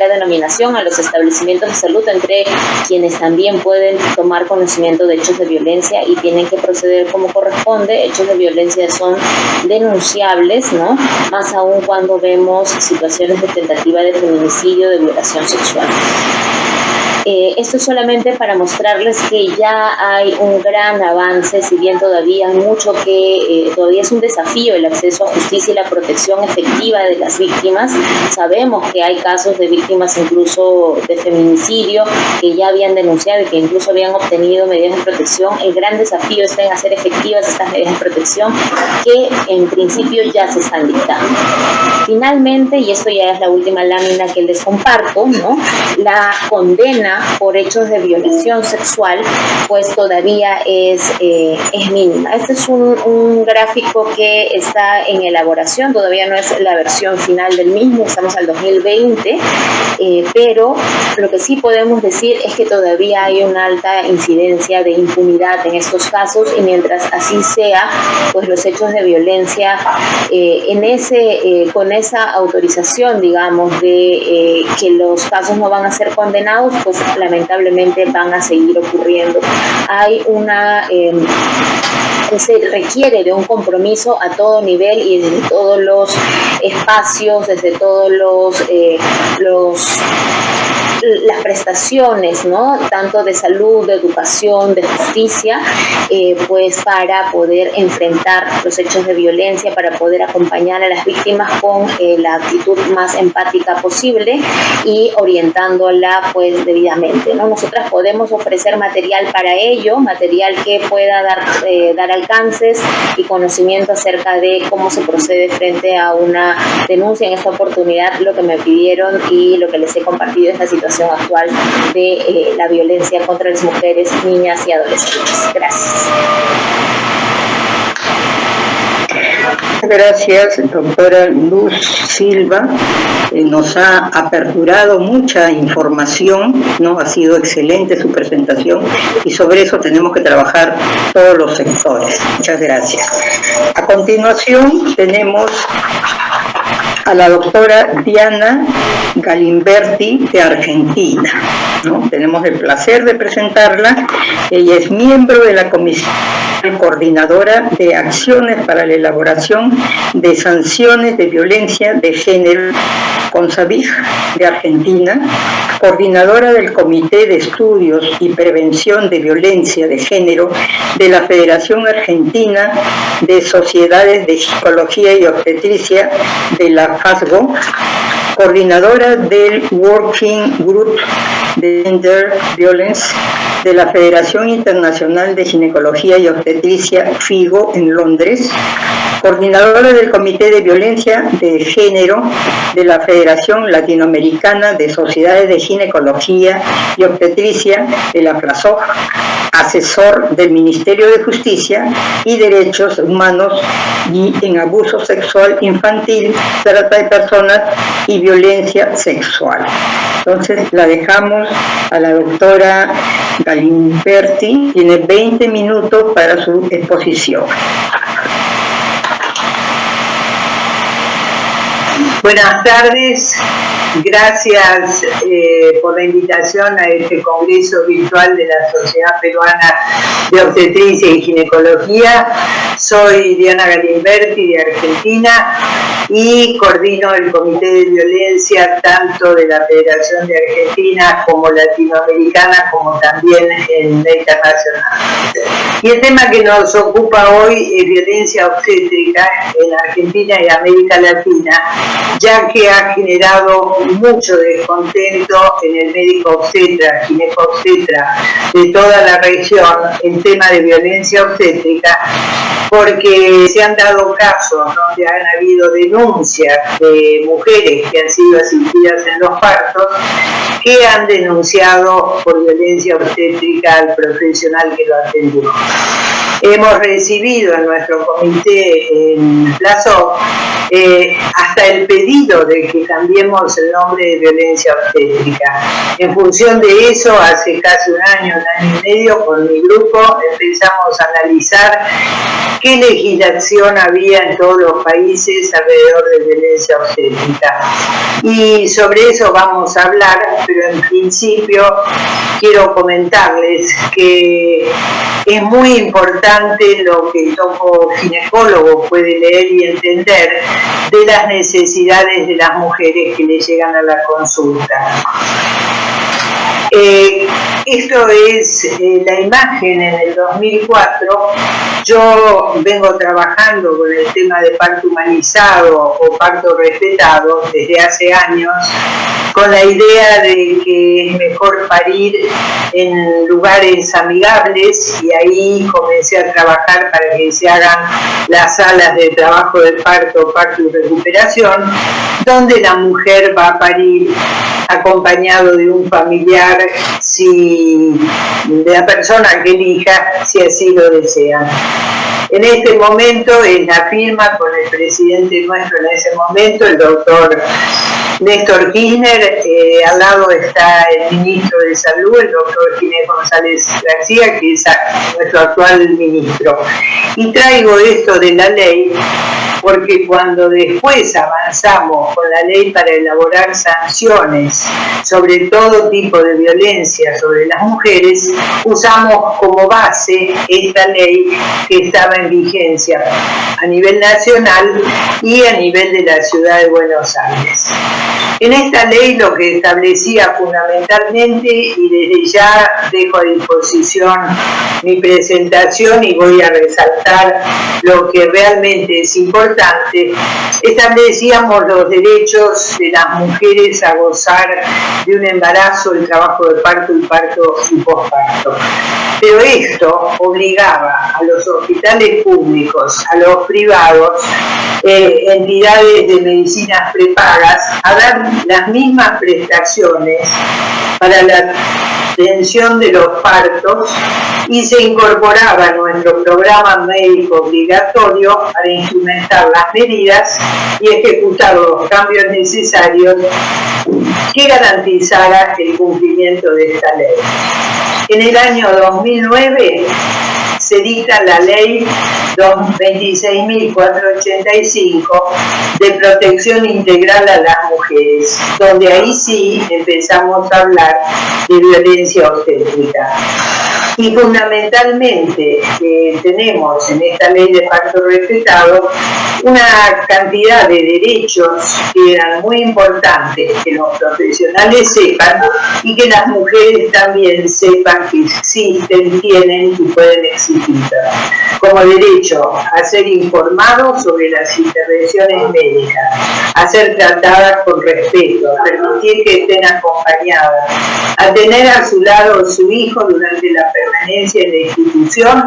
denominación, a los establecimientos de salud, entre quienes también pueden tomar conocimiento de hechos de violencia y tienen que proceder como corresponde. Hechos de violencia son denunciables, ¿no? Más aún cuando vemos situaciones de tentativa de feminicidio, de violación sexual. Esto es solamente para mostrarles que ya hay un gran avance, si bien todavía hay mucho todavía es un desafío el acceso a justicia y la protección efectiva de las víctimas. Sabemos que hay casos de víctimas incluso de feminicidio que ya habían denunciado y que incluso habían obtenido medidas de protección. El gran desafío está en hacer efectivas estas medidas de protección que en principio ya se están dictando. Finalmente, y esto ya es la última lámina que les comparto, ¿no? La condena por hechos de violación sexual pues todavía es mínima. Este es un gráfico que está en elaboración, todavía no es la versión final del mismo, estamos al 2020, pero lo que sí podemos decir es que todavía hay una alta incidencia de impunidad en estos casos, y mientras así sea, pues los hechos de violencia con esa autorización, digamos, de que los casos no van a ser condenados, pues lamentablemente van a seguir ocurriendo. Hay se requiere de un compromiso a todo nivel y desde todos los espacios, desde todos las prestaciones, ¿no? Tanto de salud, de educación, de justicia, pues para poder enfrentar los hechos de violencia, para poder acompañar a las víctimas con la actitud más empática posible y orientándola pues debidamente, ¿no? Nosotras podemos ofrecer material para ello, material que pueda dar alcances y conocimiento acerca de cómo se procede frente a una denuncia. En esta oportunidad lo que me pidieron y lo que les he compartido es la situación actual de la violencia contra las mujeres, niñas y adolescentes. Gracias. Gracias, doctora Luz Silva. Nos ha aperturado mucha información, ¿no? Ha sido excelente su presentación y sobre eso tenemos que trabajar todos los sectores. Muchas gracias. A continuación tenemos a la doctora Diana Galimberti de Argentina, ¿no? Tenemos el placer de presentarla. Ella es miembro de la Comisión Coordinadora de Acciones para la Elaboración de Sanciones de Violencia de Género, CONSAVIG, de Argentina, coordinadora del Comité de Estudios y Prevención de Violencia de Género de la Federación Argentina de Sociedades de Ginecología y Obstetricia de la FASGO, coordinadora del Working Group de Gender Violence de la Federación Internacional de Ginecología y Obstetricia, FIGO, en Londres, coordinadora del Comité de Violencia de Género de la Federación Latinoamericana de Sociedades de Ginecología y Obstetricia de la FLASOG, asesor del Ministerio de Justicia y Derechos Humanos y en abuso sexual infantil, trata de personas y violencia sexual. Entonces la dejamos a la doctora Galimberti, tiene 20 minutos para su exposición. Buenas tardes, gracias por la invitación a este congreso virtual de la Sociedad Peruana de Obstetricia y Ginecología. Soy Diana Galimberti de Argentina y coordino el Comité de Violencia tanto de la Federación de Argentina como latinoamericana como también en la internacional. Y el tema que nos ocupa hoy es violencia obstétrica en Argentina y América Latina, ya que ha generado mucho descontento en el médico obstetra, ginecobstetra de toda la región en tema de violencia obstétrica, porque se han dado casos donde han habido denuncias de mujeres que han sido asistidas en los partos que han denunciado por violencia obstétrica al profesional que lo atendió. Hemos recibido en nuestro comité en Plazo hasta el pedido de que cambiemos el nombre de violencia obstétrica. En función de eso, hace casi un año y medio, con mi grupo empezamos a analizar qué legislación había en todos los países alrededor de violencia obstétrica. Y sobre eso vamos a hablar, pero en principio quiero comentarles que es muy importante lo que todo ginecólogo puede leer y entender de las necesidades de las mujeres que le llegan a la consulta. Esto es la imagen en el 2004. Yo vengo trabajando con el tema de parto humanizado o parto respetado desde hace años, con la idea de que es mejor parir en lugares amigables, y ahí comencé a trabajar para que se hagan las salas de trabajo de parto, parto y recuperación, donde la mujer va a parir acompañado de un familiar, de la persona que elija, si así lo desean. En este momento es la firma con el presidente nuestro en ese momento, el doctor Néstor Kirchner, al lado está el ministro de Salud, el doctor Ginés González García, que es nuestro actual ministro. Y traigo esto de la ley porque cuando después avanzamos con la ley para elaborar sanciones sobre todo tipo de violencia sobre las mujeres, usamos como base esta ley que estaba en vigencia a nivel nacional y a nivel de la ciudad de Buenos Aires. En esta ley lo que establecía fundamentalmente, y desde ya dejo a disposición mi presentación y voy a resaltar lo que realmente es importante, establecíamos los derechos de las mujeres a gozar de un embarazo, el trabajo de parto, el parto y posparto. Pero esto obligaba a los hospitales públicos, a los privados, entidades de medicinas prepagas, a dar las mismas prestaciones para la atención de los partos y se incorporaba a nuestro programa médico obligatorio para instrumentar las medidas y ejecutar los cambios necesarios que garantizaran el cumplimiento de esta ley. En el año 2009 se dicta la ley 26.485 de protección integral a las mujeres, donde ahí sí empezamos a hablar de violencia obstétrica. Y fundamentalmente tenemos en esta ley de parto respetado una cantidad de derechos que eran muy importantes que los profesionales sepan y que las mujeres también sepan que existen, tienen y pueden exigir. Como derecho a ser informados sobre las intervenciones médicas, a ser tratadas con respeto, a permitir que estén acompañadas, a tener a su lado su hijo durante la permanencia en la institución,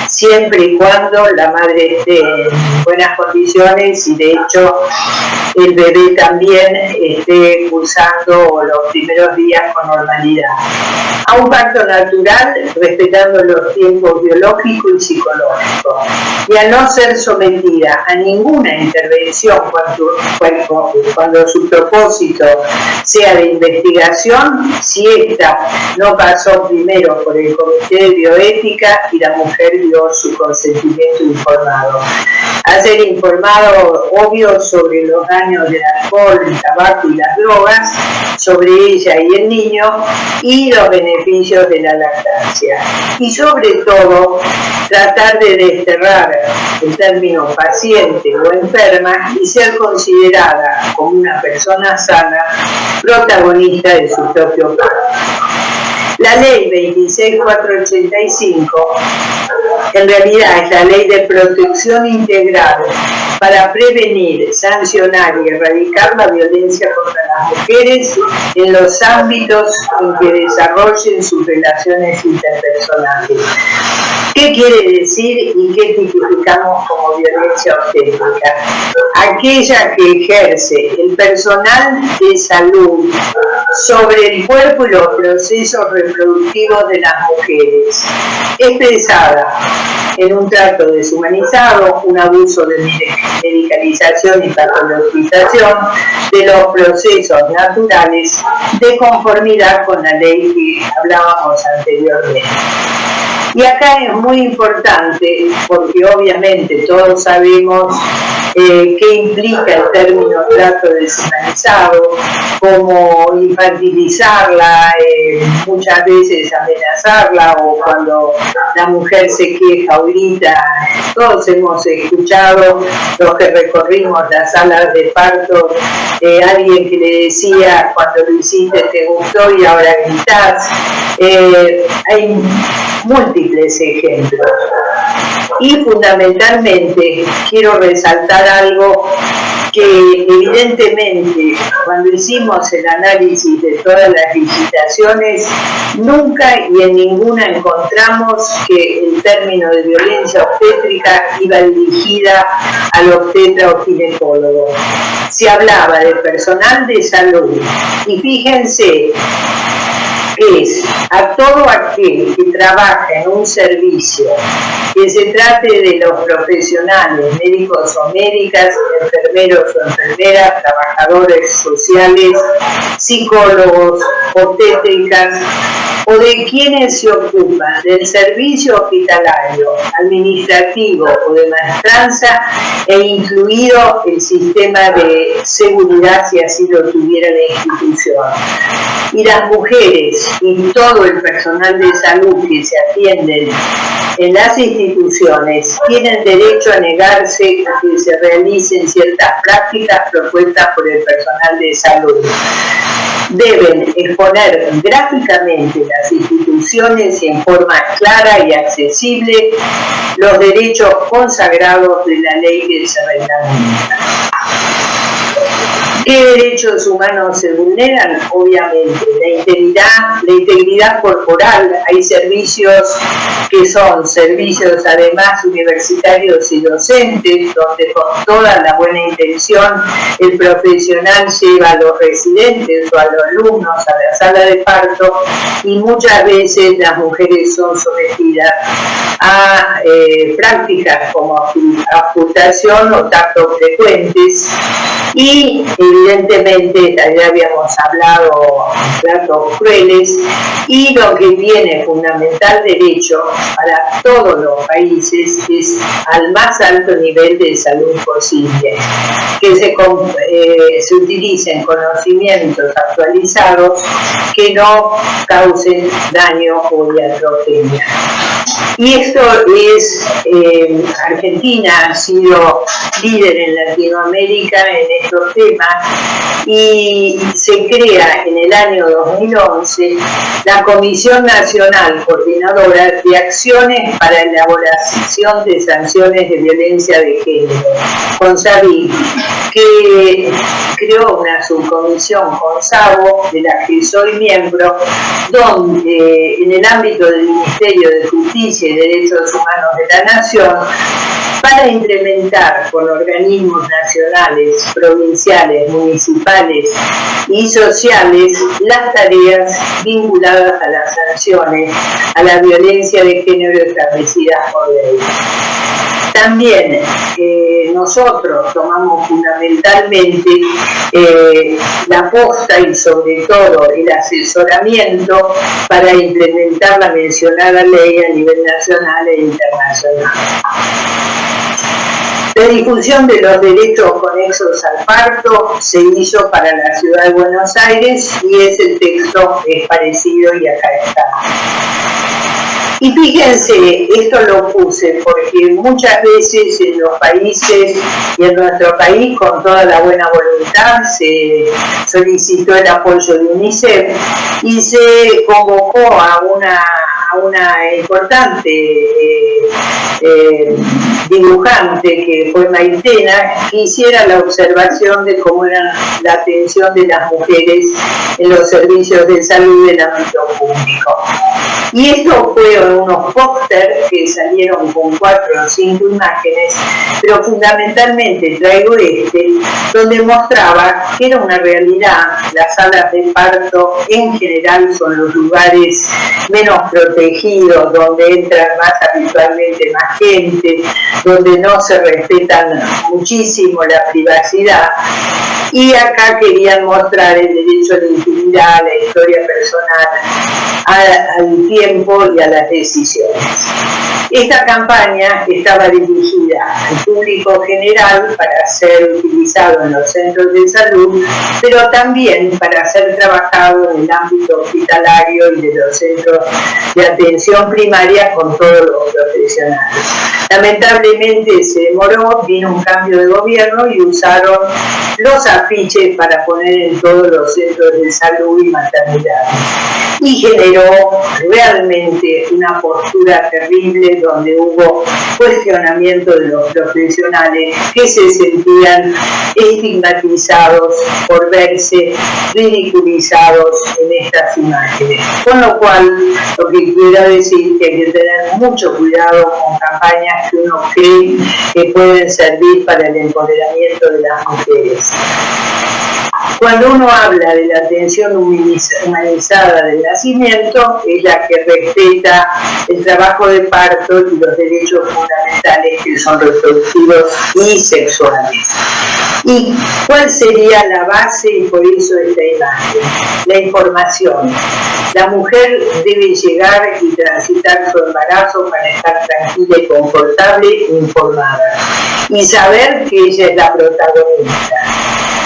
siempre y cuando la madre esté en buenas condiciones y de hecho el bebé también esté cursando los primeros días con normalidad. A un parto natural, respetando los tiempos biológicos y psicológicos, y a no ser sometida a ninguna intervención cuando su propósito sea de investigación, si ésta no pasó primero por el Comité de Bioética y la mujer dio su consentimiento informado. A ser informado, obvio, sobre los daños del alcohol, el tabaco y las drogas, sobre ella y el niño, y los beneficios de la lactancia. Y sobre todo, tratar de desterrar el término paciente o enferma y ser considerada como una persona sana, protagonista de su propio parto. La ley 26.485 en realidad es la ley de protección integral para prevenir, sancionar y erradicar la violencia contra las mujeres en los ámbitos en que desarrollen sus relaciones interpersonales. ¿Qué quiere decir y qué tipificamos como violencia obstétrica? Aquella que ejerce el personal de salud sobre el cuerpo y los procesos reproductivos de las mujeres, expresada en un trato deshumanizado, un abuso de medicalización y patologización de los procesos naturales de conformidad con la ley que hablábamos anteriormente. Y acá es muy importante porque obviamente todos sabemos qué implica el término trato deshumanizado, como infantilizarla, muchas veces amenazarla, o cuando la mujer se queja o grita. Todos hemos escuchado, los que recorrimos las salas de parto, alguien que le decía cuando lo hiciste te gustó y ahora gritás. Hay múltiples múltiples ejemplos. Y fundamentalmente quiero resaltar algo que evidentemente cuando hicimos el análisis de todas las licitaciones, nunca y en ninguna encontramos que el término de violencia obstétrica iba dirigida al obstetra o ginecólogo. Se hablaba de personal de salud y fíjense que es a todo aquel que trabaja en un servicio, que se trate de los profesionales, médicos o médicas, enfermeros o enfermeras, trabajadores sociales, psicólogos, obstétricas, o de quienes se ocupan del servicio hospitalario, administrativo o de maestranza, e incluido el sistema de seguridad si así lo tuviera la institución. Y las mujeres y todo el personal de salud que se atienden en las instituciones tienen derecho a negarse a que se realicen ciertas prácticas propuestas por el personal de salud. Deben exponer gráficamente las instituciones y en forma clara y accesible los derechos consagrados de la ley que se reglamenta. ¿Qué derechos humanos se vulneran? Obviamente, la integridad corporal. Hay servicios que son servicios además universitarios y docentes, donde con toda la buena intención el profesional lleva a los residentes o a los alumnos a la sala de parto y muchas veces las mujeres son sometidas a prácticas como auscultación o tactos frecuentes y evidentemente ya habíamos hablado de tratos crueles y lo que tiene fundamental derecho para todos los países es al más alto nivel de salud posible, que se utilicen conocimientos actualizados que no causen daño o iatrogenia. Y esto es, Argentina ha sido líder en Latinoamérica en estos temas y se crea en el año 2011 la Comisión Nacional Coordinadora de Acciones para la Elaboración de Sanciones de Violencia de Género, CONSAVI, que creó una subcomisión CONSAVO, de la que soy miembro, donde en el ámbito del Ministerio de Justicia y Derechos Humanos de la Nación, para implementar con organismos nacionales, provinciales, municipales y sociales las tareas vinculadas a las sanciones a la violencia de género establecidas por ley. También nosotros tomamos fundamentalmente la posta y sobre todo el asesoramiento para implementar la mencionada ley a nivel nacional e internacional. La difusión de los derechos conexos al parto se hizo para la ciudad de Buenos Aires y ese texto es parecido y acá está. Y fíjense, esto lo puse porque muchas veces en los países y en nuestro país con toda la buena voluntad se solicitó el apoyo de UNICEF y se convocó a una importante dibujante que fue Maitena, que hiciera la observación de cómo era la atención de las mujeres en los servicios de salud del ámbito público. Y esto fue unos pósters que salieron con 4 o 5 imágenes, pero fundamentalmente traigo donde mostraba que era una realidad. Las salas de parto en general son los lugares menos protegidos, donde entran más habitualmente más gente, donde no se respetan muchísimo la privacidad. Y acá querían mostrar el derecho a la intimidad, a la historia personal, al tiempo y a las decisiones. Esta campaña estaba dirigida al público general para ser utilizado en los centros de salud, pero también para ser trabajado en el ámbito hospitalario y de los centros de atención primaria con todos los profesionales. Lamentablemente se demoró, vino un cambio de gobierno y usaron los afiches para poner en todos los centros de salud y maternidad. Y generó realmente una postura terrible donde hubo cuestionamiento de los profesionales que se sentían estigmatizados por verse ridiculizados en estas imágenes. Con lo cual, lo que quiero decir que hay que tener mucho cuidado con campañas que uno cree que pueden servir para el empoderamiento de las mujeres. Cuando uno habla de la atención humanizada del nacimiento, es la que respeta el trabajo de parto y los derechos fundamentales que son reproductivos y sexuales. ¿Y cuál sería la base y por eso esta imagen? La información. La mujer debe llegar y transitar su embarazo para estar tranquila y confortable e informada. Y saber que ella es la protagonista.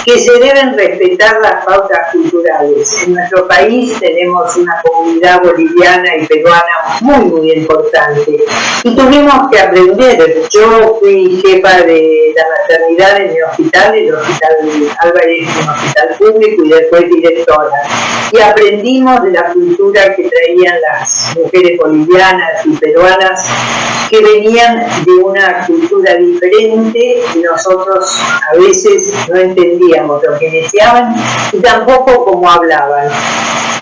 Que se deben respetar las pautas culturales. En nuestro país tenemos una comunidad boliviana y peruana muy importante y tuvimos que aprender. Yo fui jefa de la maternidad en mi hospital, el Hospital Álvarez, un hospital público, y después directora. Y aprendimos de la cultura que traían las mujeres bolivianas y peruanas, que venían de una cultura diferente y nosotros a veces no entendíamos lo que deseaban y tampoco cómo hablaban.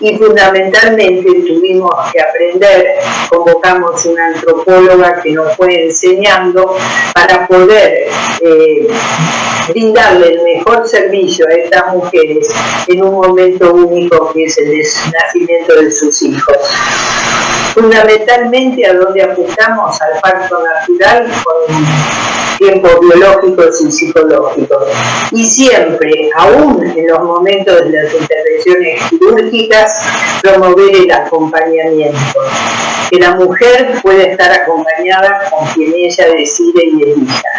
Y fundamentalmente tuvimos que aprender, convocamos una antropóloga que nos fue enseñando para poder brindarle el mejor servicio a estas mujeres en un momento único que es el nacimiento de sus hijos. Fundamentalmente a donde apuntamos al parto natural con tiempos biológicos y psicológicos. Y siempre, aún en los momentos de las intervenciones quirúrgicas, promover el acompañamiento. Que la mujer puede estar acompañada con quien ella decide y elija.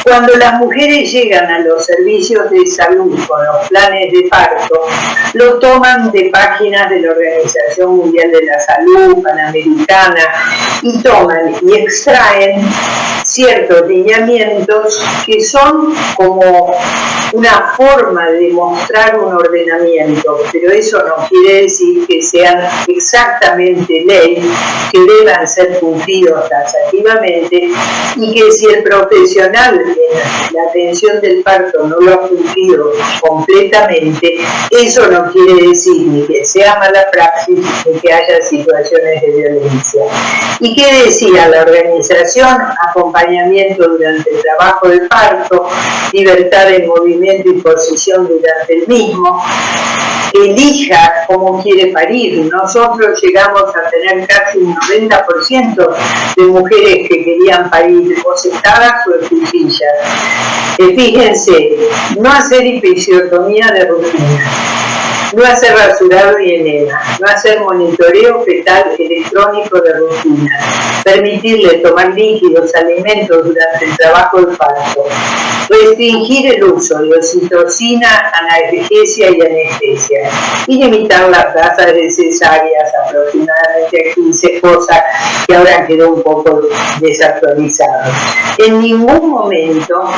Cuando las mujeres llegan a los servicios de salud con los planes de parto, lo toman de páginas de la Organización Mundial de la Salud, Panamericana, y toman y extraen ciertos lineamientos que son como una forma de mostrar un ordenamiento, pero eso no quiere decir que sean exactamente ley, que deban ser cumplidos taxativamente y que si el profesional en la atención del parto no lo ha cumplido completamente, eso no quiere decir ni que sea mala praxis ni que haya situaciones de violencia. ¿Y qué decía la organización? Acompañamiento durante el trabajo del parto, libertad de movimiento y posición durante el mismo, elija cómo quiere parir. Nosotros llegamos a tener casi un 90% de mujeres que querían parir o sentadas o en cuchillas. Fíjense, no hacer episiotomía de rutina, no hacer rasurado y enema, no hacer monitoreo fetal electrónico de rutina, permitirle tomar líquidos, alimentos durante el trabajo del parto, restringir el uso de oxitocina, analgesia y anestesia, y limitar las tasas de cesáreas aproximadamente a 15, cosa que ahora quedó un poco desactualizada. En ningún momento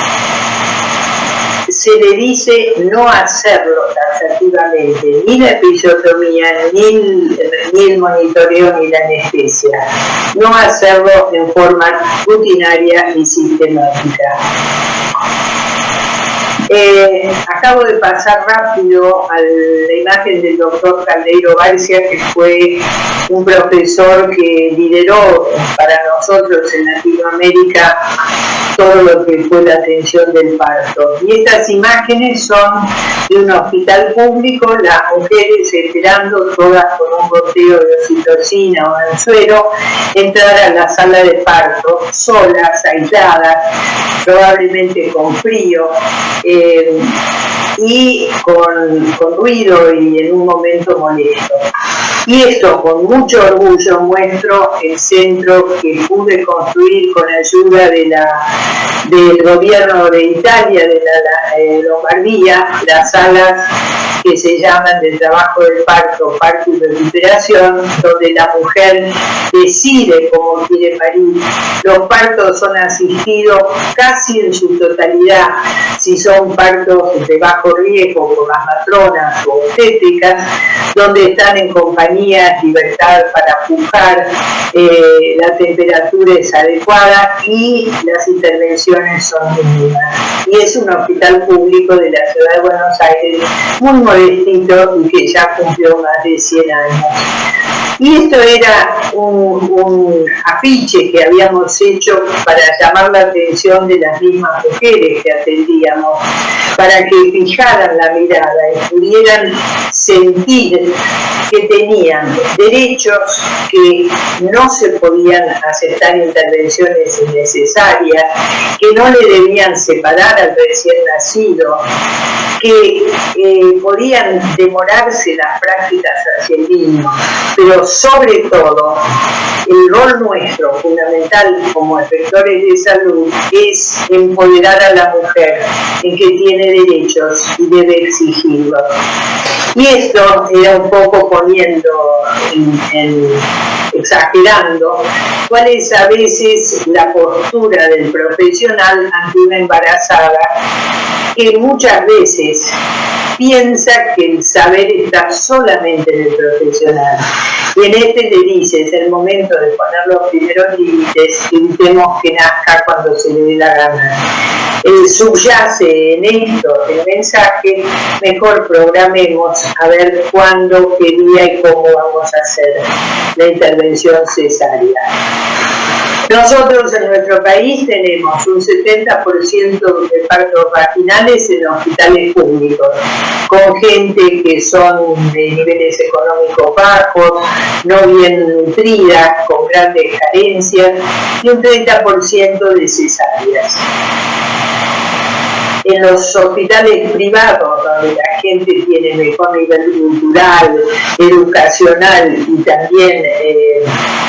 se le dice no hacerlo taxativamente, ni la episiotomía, ni el monitoreo, ni la anestesia. No hacerlo en forma rutinaria y sistemática. Acabo de pasar rápido a la imagen del doctor Caldeiro García, que fue un profesor que lideró para nosotros en Latinoamérica todo lo que fue la atención del parto. Y estas imágenes son de un hospital público, las mujeres esperando todas con un goteo de oxitocina o anzuelo, entrar a la sala de parto, solas, aisladas, probablemente con frío, y con ruido y en un momento molesto. Y esto con mucho orgullo muestro el centro que pude construir con ayuda del gobierno de Italia, de la Lombardía, las salas que se llaman del trabajo del parto, parto y recuperación, donde la mujer decide cómo quiere parir. Los partos son asistidos casi en su totalidad, si son partos de bajo riesgo por las matronas o obstétricas, donde están en compañía, libertad para pujar, la temperatura es adecuada y las intervenciones son mínimas. Y es un hospital público de la ciudad de Buenos Aires, muy modestito y que ya cumplió más de 100 años. Y esto era un afiche que habíamos hecho para llamar la atención de las mismas mujeres que atendíamos, para que fijaran la mirada y pudieran sentir que tenían derechos, que no se podían aceptar intervenciones innecesarias, que no le debían separar al recién nacido, que podían demorarse las prácticas hacia el niño, pero sobre todo el rol nuestro fundamental como efectores de salud es empoderar a la mujer en que tiene derechos y debe exigirlos. Y esto era un poco poniendo, exagerando, cuál es a veces la postura del profesional ante una embarazada, que muchas veces piensa que el saber está solamente en el profesional. Y en este le dice, es el momento de poner los primeros límites, evitemos que nazca cuando se le dé la gana. Subyace en esto el mensaje, mejor programemos a ver cuándo, qué día y cómo vamos a hacer la intervención cesárea. Nosotros en nuestro país tenemos un 70% de partos vaginales en hospitales públicos, con gente que son de niveles económicos bajos, no bien nutridas, con grandes carencias, y un 30% de cesáreas. En los hospitales privados, donde la gente tiene mejor nivel cultural, educacional y también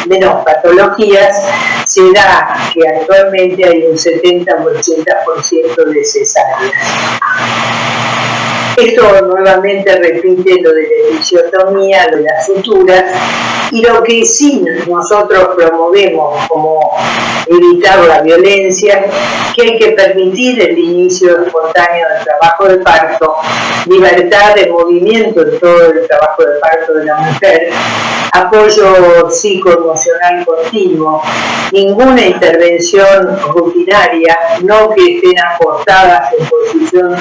menos patologías, se da que actualmente hay un 70 o 80% de cesáreas. Esto nuevamente repite lo de la episiotomía, lo de las suturas, y lo que sí nosotros promovemos como evitar la violencia, que hay que permitir el inicio espontáneo del trabajo de parto, libertad de movimiento en todo el trabajo de parto de la mujer, apoyo psicoemocional continuo, ninguna intervención rutinaria, no que estén acostadas en posición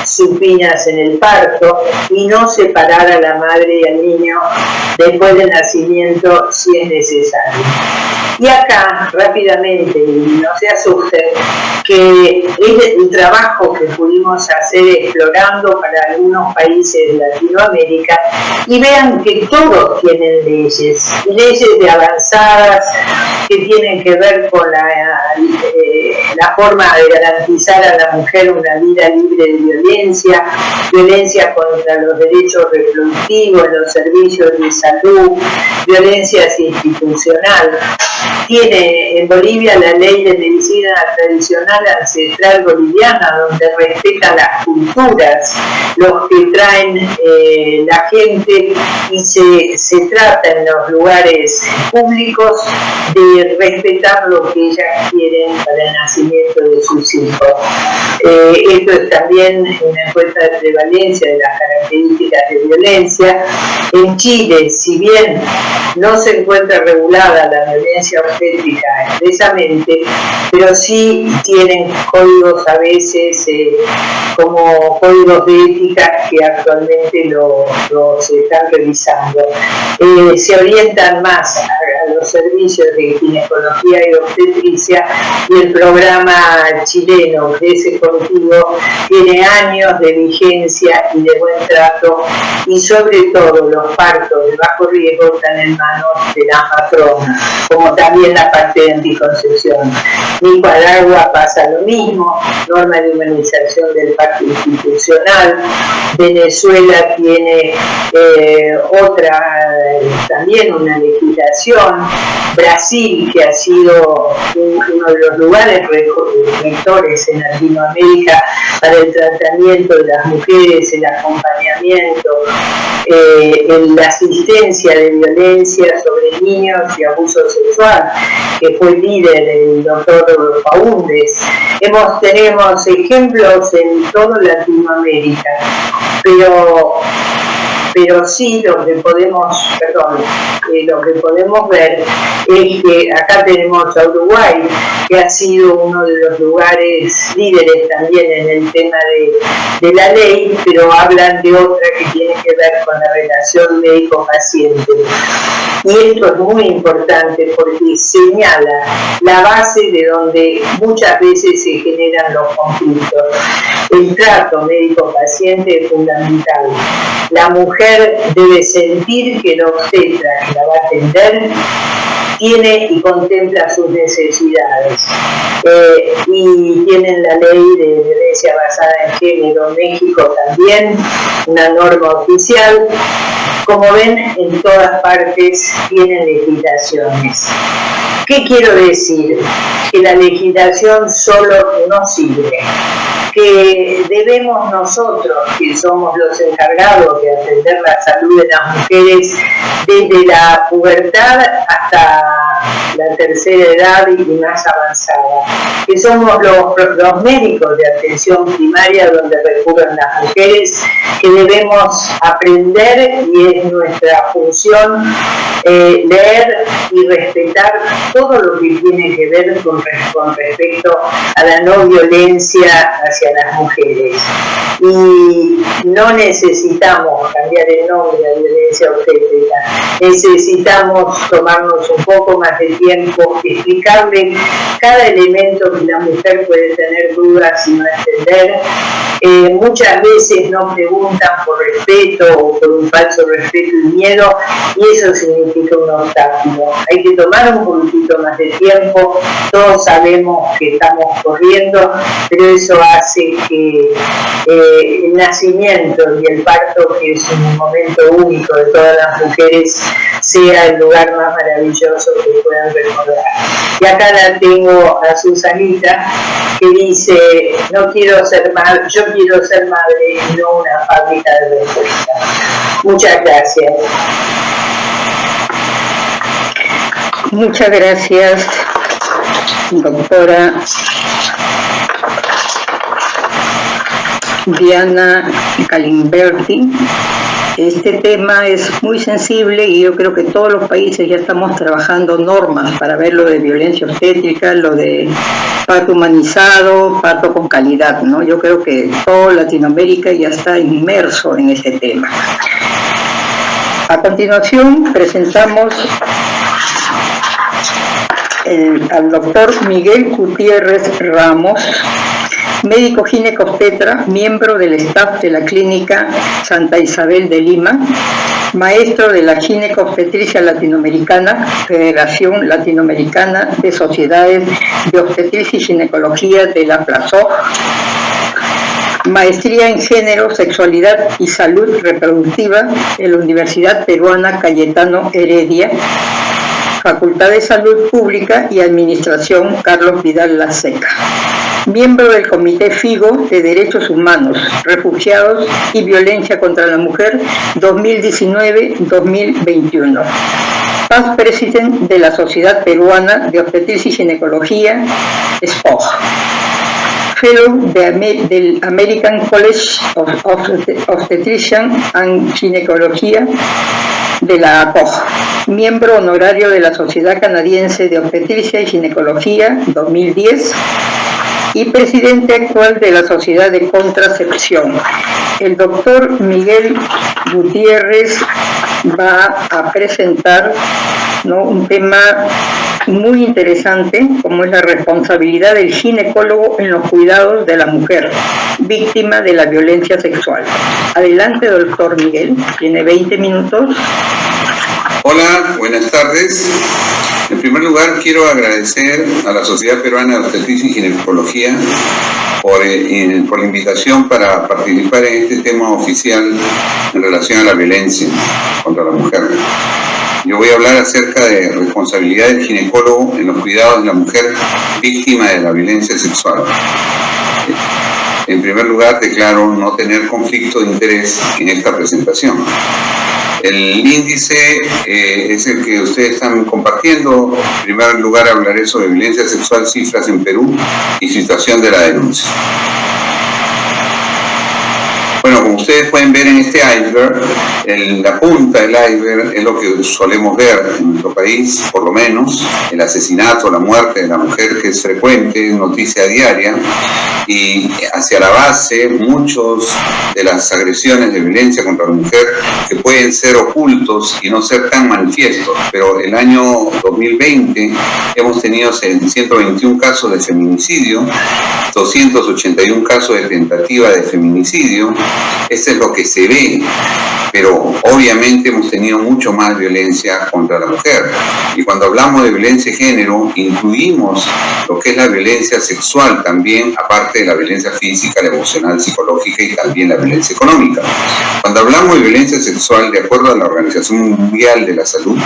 supinas en el parto, y no separar a la madre y al niño después del nacimiento si es necesario. Y acá, rápidamente, y no se asusten, que es el trabajo que pudimos hacer explorando para algunos países de Latinoamérica, y vean que todos tienen leyes de avanzadas que tienen que ver con la forma de garantizar a la mujer una vida libre de violencia, violencia contra los derechos reproductivos, los servicios de salud, violencia institucional. Tiene en Bolivia la ley de medicina tradicional ancestral boliviana, donde respetan las culturas, los que traen la gente, y se trata en los lugares públicos de respetar lo que ellas quieren para el nacimiento de sus hijos. Esto es también una encuesta de prevalencia de las características de violencia. En Chile, si bien no se encuentra regulada la violencia obstétrica expresamente, pero sí tienen códigos a veces como códigos de ética que actualmente se están revisando. Se orientan más a los servicios de ginecología y obstetricia, y el programa chileno Crece Contigo tiene años de vigencia y de buen trato, y sobre todo los partos de bajo riesgo están en manos de las matronas, como también la parte de anticoncepción. En Nicaragua pasa lo mismo, norma de humanización del parto institucional, Venezuela tiene también una legislación. Brasil, que ha sido uno de los lugares rectores en Latinoamérica para el tratamiento de las mujeres, el acompañamiento, la asistencia de violencia sobre niños y abuso sexual, que fue líder el doctor Faúndez. Tenemos ejemplos en toda Latinoamérica, pero sí lo que podemos ver es que acá tenemos a Uruguay, que ha sido uno de los lugares líderes también en el tema de la ley, pero hablan de otra que tiene que ver con la relación médico-paciente. Y esto es muy importante porque señala la base de donde muchas veces se generan los conflictos. El trato médico-paciente es fundamental. La mujer debe sentir que el obstetra que la va a atender tiene y contempla sus necesidades. Y tienen la ley de violencia basada en género en México también, una norma oficial. Como ven, en todas partes tienen legislaciones. ¿Qué quiero decir? Que la legislación solo no sirve, que debemos nosotros, que somos los encargados de atender la salud de las mujeres desde la pubertad hasta la tercera edad y más avanzada, que somos los médicos de atención primaria donde recurren las mujeres, que debemos aprender, y es nuestra función leer y respetar todo lo que tiene que ver con respecto a la no violencia hacia las mujeres. Y no necesitamos cambiar el nombre de violencia obstétrica, necesitamos tomarnos un poco más de tiempo, explicarle cada elemento que la mujer puede tener dudas y no entender. Muchas veces no preguntan por respeto o por un falso respeto y miedo, y eso significa un obstáculo. Hay que tomar un poquitito más de tiempo. Todos sabemos que estamos corriendo, pero eso hace que el nacimiento y el parto, que es un momento único de todas las mujeres, sea el lugar más maravilloso que puedan recordar. Y acá la tengo a Susanita, que dice: no quiero ser madre, yo quiero ser madre y no una fábrica de respuesta. Muchas gracias. Muchas gracias, doctora Diana Galimberti. Este tema es muy sensible y yo creo que todos los países ya estamos trabajando normas para ver lo de violencia obstétrica, lo de parto humanizado, parto con calidad, ¿no? Yo creo que toda Latinoamérica ya está inmerso en ese tema. A continuación presentamos al doctor Miguel Gutiérrez Ramos, médico ginecobstetra, miembro del staff de la Clínica Santa Isabel de Lima, maestro de la Ginecobstetricia Latinoamericana, Federación Latinoamericana de Sociedades de Obstetricia y Ginecología de la PLASOG, maestría en Género, Sexualidad y Salud Reproductiva de la Universidad Peruana Cayetano Heredia, Facultad de Salud Pública y Administración Carlos Vidal Laseca. Miembro del Comité FIGO de Derechos Humanos, Refugiados y Violencia contra la Mujer 2019-2021. Past President de la Sociedad Peruana de Obstetricia y Ginecología, SPOG. Fellow del American College of Obstetrician and Ginecología de la APOG. Miembro honorario de la Sociedad Canadiense de Obstetricia y Ginecología 2010 y presidente actual de la Sociedad de Contracepción. El doctor Miguel Gutiérrez va a presentar, ¿no?, un tema muy interesante, como es la responsabilidad del ginecólogo en los cuidados de la mujer víctima de la violencia sexual. Adelante, doctor Miguel, tiene 20 minutos. Hola, buenas tardes. En primer lugar, quiero agradecer a la Sociedad Peruana de Obstetricia y Ginecología por la invitación para participar en este tema oficial en relación a la violencia contra la mujer. Yo voy a hablar acerca de responsabilidad del ginecólogo en los cuidados de la mujer víctima de la violencia sexual. En primer lugar, declaro no tener conflicto de interés en esta presentación. El índice es el que ustedes están compartiendo. En primer lugar, hablaré sobre violencia sexual, cifras en Perú y situación de la denuncia. Bueno, como ustedes pueden ver en este iceberg, la punta del iceberg es lo que solemos ver en nuestro país, por lo menos, el asesinato, la muerte de la mujer, que es frecuente, noticia diaria, y hacia la base muchos de las agresiones de violencia contra la mujer que pueden ser ocultos y no ser tan manifiestos, pero el año 2020 hemos tenido 121 casos de feminicidio, 281 casos de tentativa de feminicidio. Esto es lo que se ve, pero obviamente hemos tenido mucho más violencia contra la mujer. Y cuando hablamos de violencia de género, incluimos lo que es la violencia sexual también, aparte de la violencia física, la emocional, psicológica y también la violencia económica. Cuando hablamos de violencia sexual, de acuerdo a la Organización Mundial de la Salud,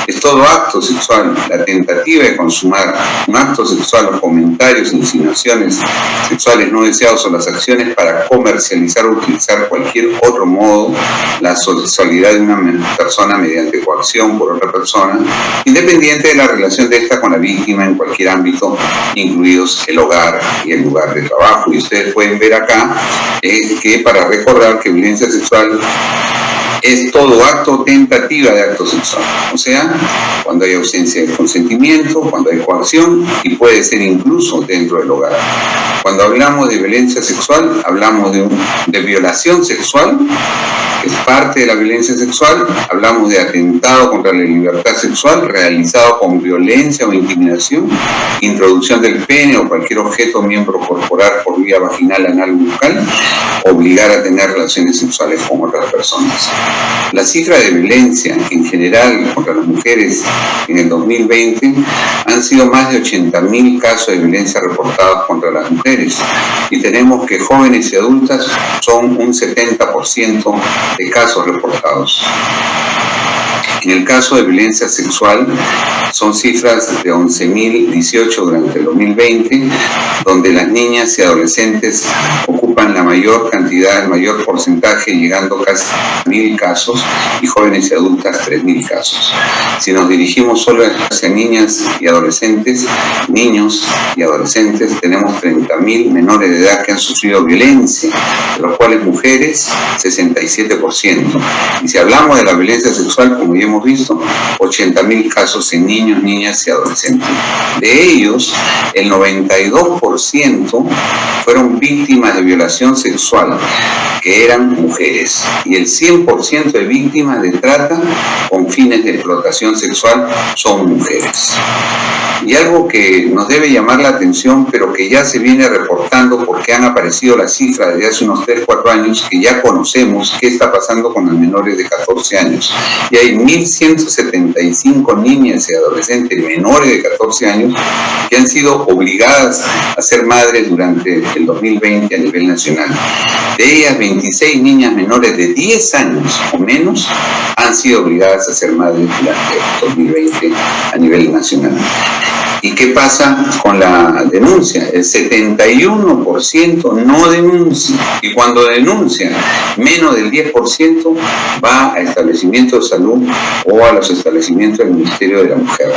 es todo acto sexual, la tentativa de consumar un acto sexual, los comentarios, insinuaciones sexuales no deseados o las acciones para comercializar o utilizar cualquier otro modo la sexualidad de una persona mediante coacción por otra persona, independiente de la relación de esta con la víctima en cualquier ámbito, incluidos el hogar y el lugar de trabajo. Y ustedes pueden ver acá que para recordar que violencia sexual es todo acto o tentativa de acto sexual, o sea, cuando hay ausencia de consentimiento, cuando hay coacción y puede ser incluso dentro del hogar. Cuando hablamos de violencia sexual, hablamos de violación sexual, que es parte de la violencia sexual. Hablamos de atentado contra la libertad sexual realizado con violencia o intimidación, introducción del pene o cualquier objeto o miembro corporal por vía vaginal, anal o bucal, obligar a tener relaciones sexuales con otras personas. La cifra de violencia en general contra las mujeres en el 2020 han sido más de 80.000 casos de violencia reportados contra las mujeres, y tenemos que jóvenes y adultas son un 70% de casos reportados. En el caso de violencia sexual, son cifras de 11.018 durante el 2020, donde las niñas y adolescentes ocupan la mayor cantidad, el mayor porcentaje, llegando casi a 1.000 casos, y jóvenes y adultas 3.000 casos. Si nos dirigimos solo hacia niñas y adolescentes, niños y adolescentes, tenemos 30.000 menores de edad que han sufrido violencia, de los cuales mujeres 67%. Y si hablamos de la violencia sexual, como ya hemos visto, 80.000 casos en niños, niñas y adolescentes. De ellos, el 92% fueron víctimas de violación sexual, que eran mujeres, y el 100% de víctimas de trata con fines de explotación sexual son mujeres. Y algo que nos debe llamar la atención, pero que ya se viene reportando porque han aparecido las cifras desde hace unos 3-4 años, que ya conocemos qué está pasando con los menores de 14 años. Y hay 1.175 niñas y adolescentes menores de 14 años que han sido obligadas a ser madres durante el 2020 a nivel nacional. De ellas, 26 niñas menores de 10 años o menos han sido obligadas a ser madres durante el 2020 a nivel nacional. ¿Y qué pasa con la denuncia? El 71% no denuncia, y cuando denuncia, menos del 10% va a establecimientos de salud o a los establecimientos del Ministerio de la Mujer.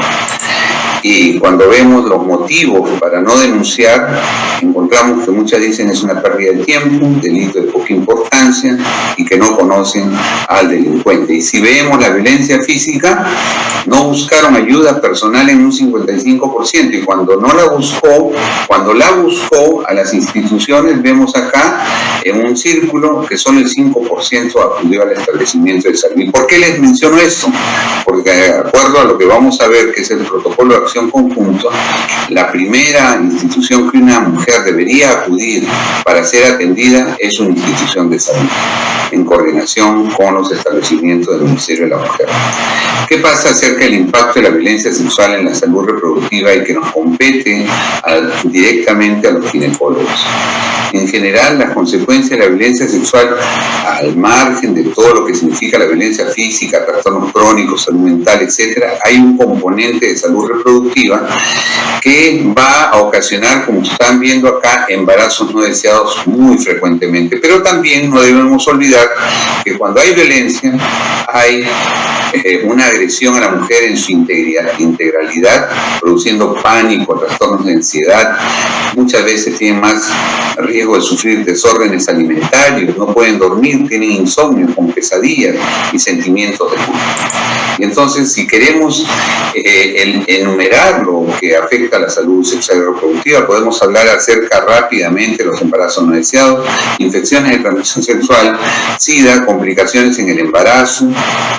Y cuando vemos los motivos para no denunciar, encontramos que muchas dicen es una pérdida de tiempo, un delito de poca importancia y que no conocen al delincuente. Y si vemos la violencia física, no buscaron ayuda personal en un 55%, y cuando la buscó a las instituciones, vemos acá en un círculo que solo el 5% acudió al establecimiento de salud. ¿Y por qué les menciono esto? Porque de acuerdo a lo que vamos a ver, que es el protocolo de acción conjunto, la primera institución que una mujer debería acudir para ser atendida es una institución de salud, en coordinación con los establecimientos del Ministerio de la Mujer. ¿Qué pasa acerca del impacto de la violencia sexual en la salud reproductiva y que nos compete directamente a los ginecólogos? en general, las consecuencias de la violencia sexual, al margen de todo lo que significa la violencia física, trastornos crónicos, salud mental, etcétera, hay un componente de salud reproductiva que va a ocasionar, como están viendo acá, embarazos no deseados muy frecuentemente. Pero también no debemos olvidar que cuando hay violencia, hay una agresión a la mujer en su integralidad, produciendo pánico, trastornos de ansiedad. Muchas veces tienen más riesgo de sufrir desórdenes alimentarios, no pueden dormir, tienen insomnio con pesadillas y sentimientos de culpa. Y entonces, si queremos enumerar lo que afecta a la salud sexual y reproductiva, podemos hablar acerca rápidamente de los embarazos no deseados, infecciones de transmisión sexual, SIDA, complicaciones en el embarazo,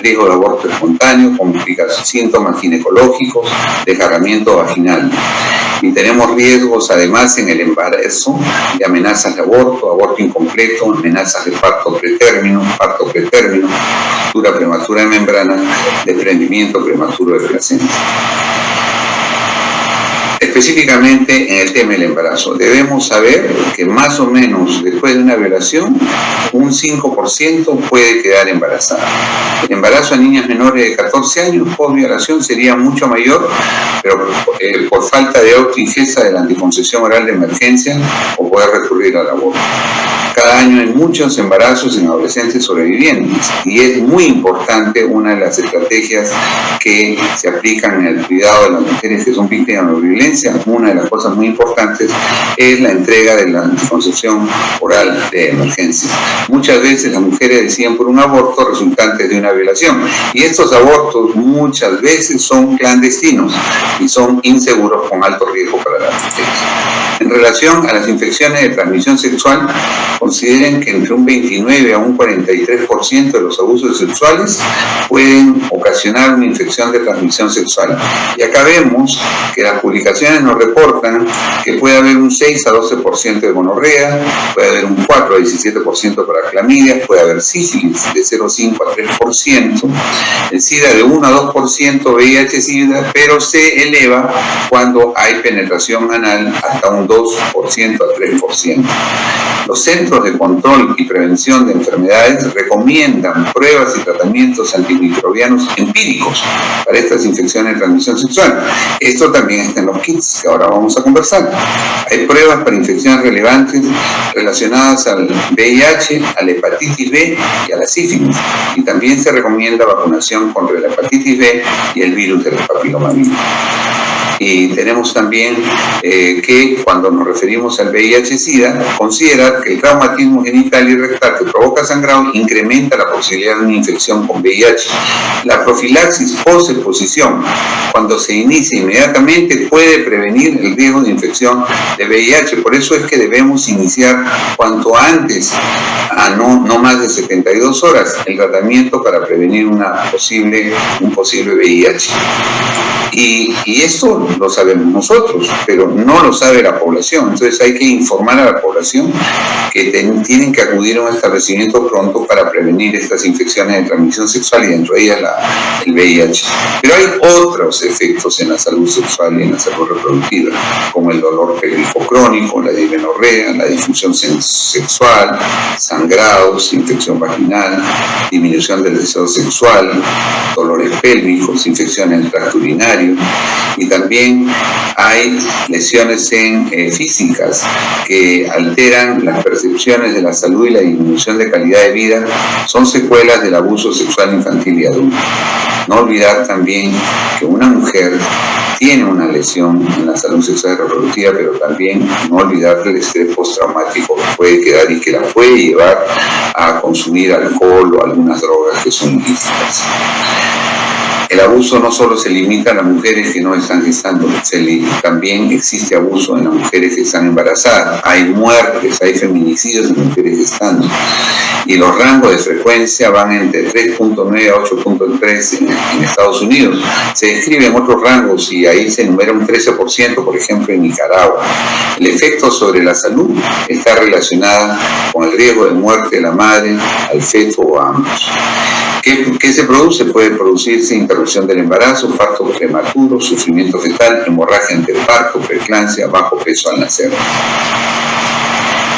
riesgo de aborto espontáneo, síntomas ginecológicos, desgarramiento vaginal. Y tenemos riesgos además en el embarazo de amenazas de aborto, aborto incompleto, amenazas de parto pretérmino, ruptura prematura de membrana, desprendimiento prematuro de placenta. Específicamente en el tema del embarazo, debemos saber que más o menos después de una violación, un 5% puede quedar embarazada. El embarazo a niñas menores de 14 años post violación sería mucho mayor, pero por falta de autoingesta de la anticoncepción oral de emergencia o poder recurrir al aborto. Cada año hay muchos embarazos en adolescentes sobrevivientes y es muy importante una de las estrategias que se aplican en el cuidado de las mujeres que son víctimas de violencia. Una de las cosas muy importantes es la entrega de la anticoncepción oral de emergencia. Muchas veces las mujeres deciden por un aborto resultante de una violación y estos abortos muchas veces son clandestinos y son inseguros con alto riesgo para las mujeres. En relación a las infecciones de transmisión sexual, consideren que entre un 29 a un 43% de los abusos sexuales pueden ocasionar una infección de transmisión sexual. Y acá vemos que las publicaciones nos reportan que puede haber un 6 a 12% de gonorrea, puede haber un 4 a 17% para clamidia, puede haber sífilis de 0,5 a 3%, el SIDA de 1 a 2%, VIH-Sida, pero se eleva cuando hay penetración anal hasta un 2% a 3%. Los Centros de Control y Prevención de Enfermedades recomiendan pruebas y tratamientos antimicrobianos empíricos para estas infecciones de transmisión sexual. Esto también está en los kits que ahora vamos a conversar. Hay pruebas para infecciones relevantes relacionadas al VIH, a la hepatitis B y a la sífilis. Y también se recomienda vacunación contra la hepatitis B y el virus del papillomavirus. Y tenemos también que cuando nos referimos al VIH-Sida, considera que el traumatismo genital y rectal que provoca sangrado incrementa la posibilidad de una infección con VIH. La profilaxis post-exposición, cuando se inicia inmediatamente, puede prevenir el riesgo de infección de VIH. Por eso es que debemos iniciar cuanto antes, a no más de 72 horas, el tratamiento para prevenir un posible VIH. Y esto lo sabemos nosotros, pero no lo sabe la población. Entonces hay que informar a la población que tienen que acudir a un establecimiento pronto para prevenir estas infecciones de transmisión sexual y dentro de ellas el VIH. Pero hay otros efectos en la salud sexual y en la salud reproductiva, como el dolor pélvico crónico, la dismenorrea, la disfunción sexual, sangrados, infección vaginal, disminución del deseo sexual, dolores pélvicos, infecciones en el tracto urinario. Y también hay lesiones físicas que alteran las percepciones de la salud y la disminución de calidad de vida. Son secuelas del abuso sexual infantil y adulto. No olvidar también que una mujer tiene una lesión en la salud sexual y reproductiva, pero también no olvidar el estrés postraumático que puede quedar y que la puede llevar a consumir alcohol o algunas drogas que son ilícitas. El abuso no solo se limita a las mujeres que no están gestando, también existe abuso en las mujeres que están embarazadas. Hay muertes, hay feminicidios en mujeres gestando. Y los rangos de frecuencia van entre 3.9 a 8.3 en Estados Unidos. Se describen otros rangos y ahí se enumera un 13%, por ejemplo, en Nicaragua. El efecto sobre la salud está relacionado con el riesgo de muerte de la madre, al feto o a ambos. ¿Qué se produce? Puede producirse interrupción del embarazo, parto prematuro, sufrimiento fetal, hemorragia entre parto, preeclampsia, bajo peso al nacer.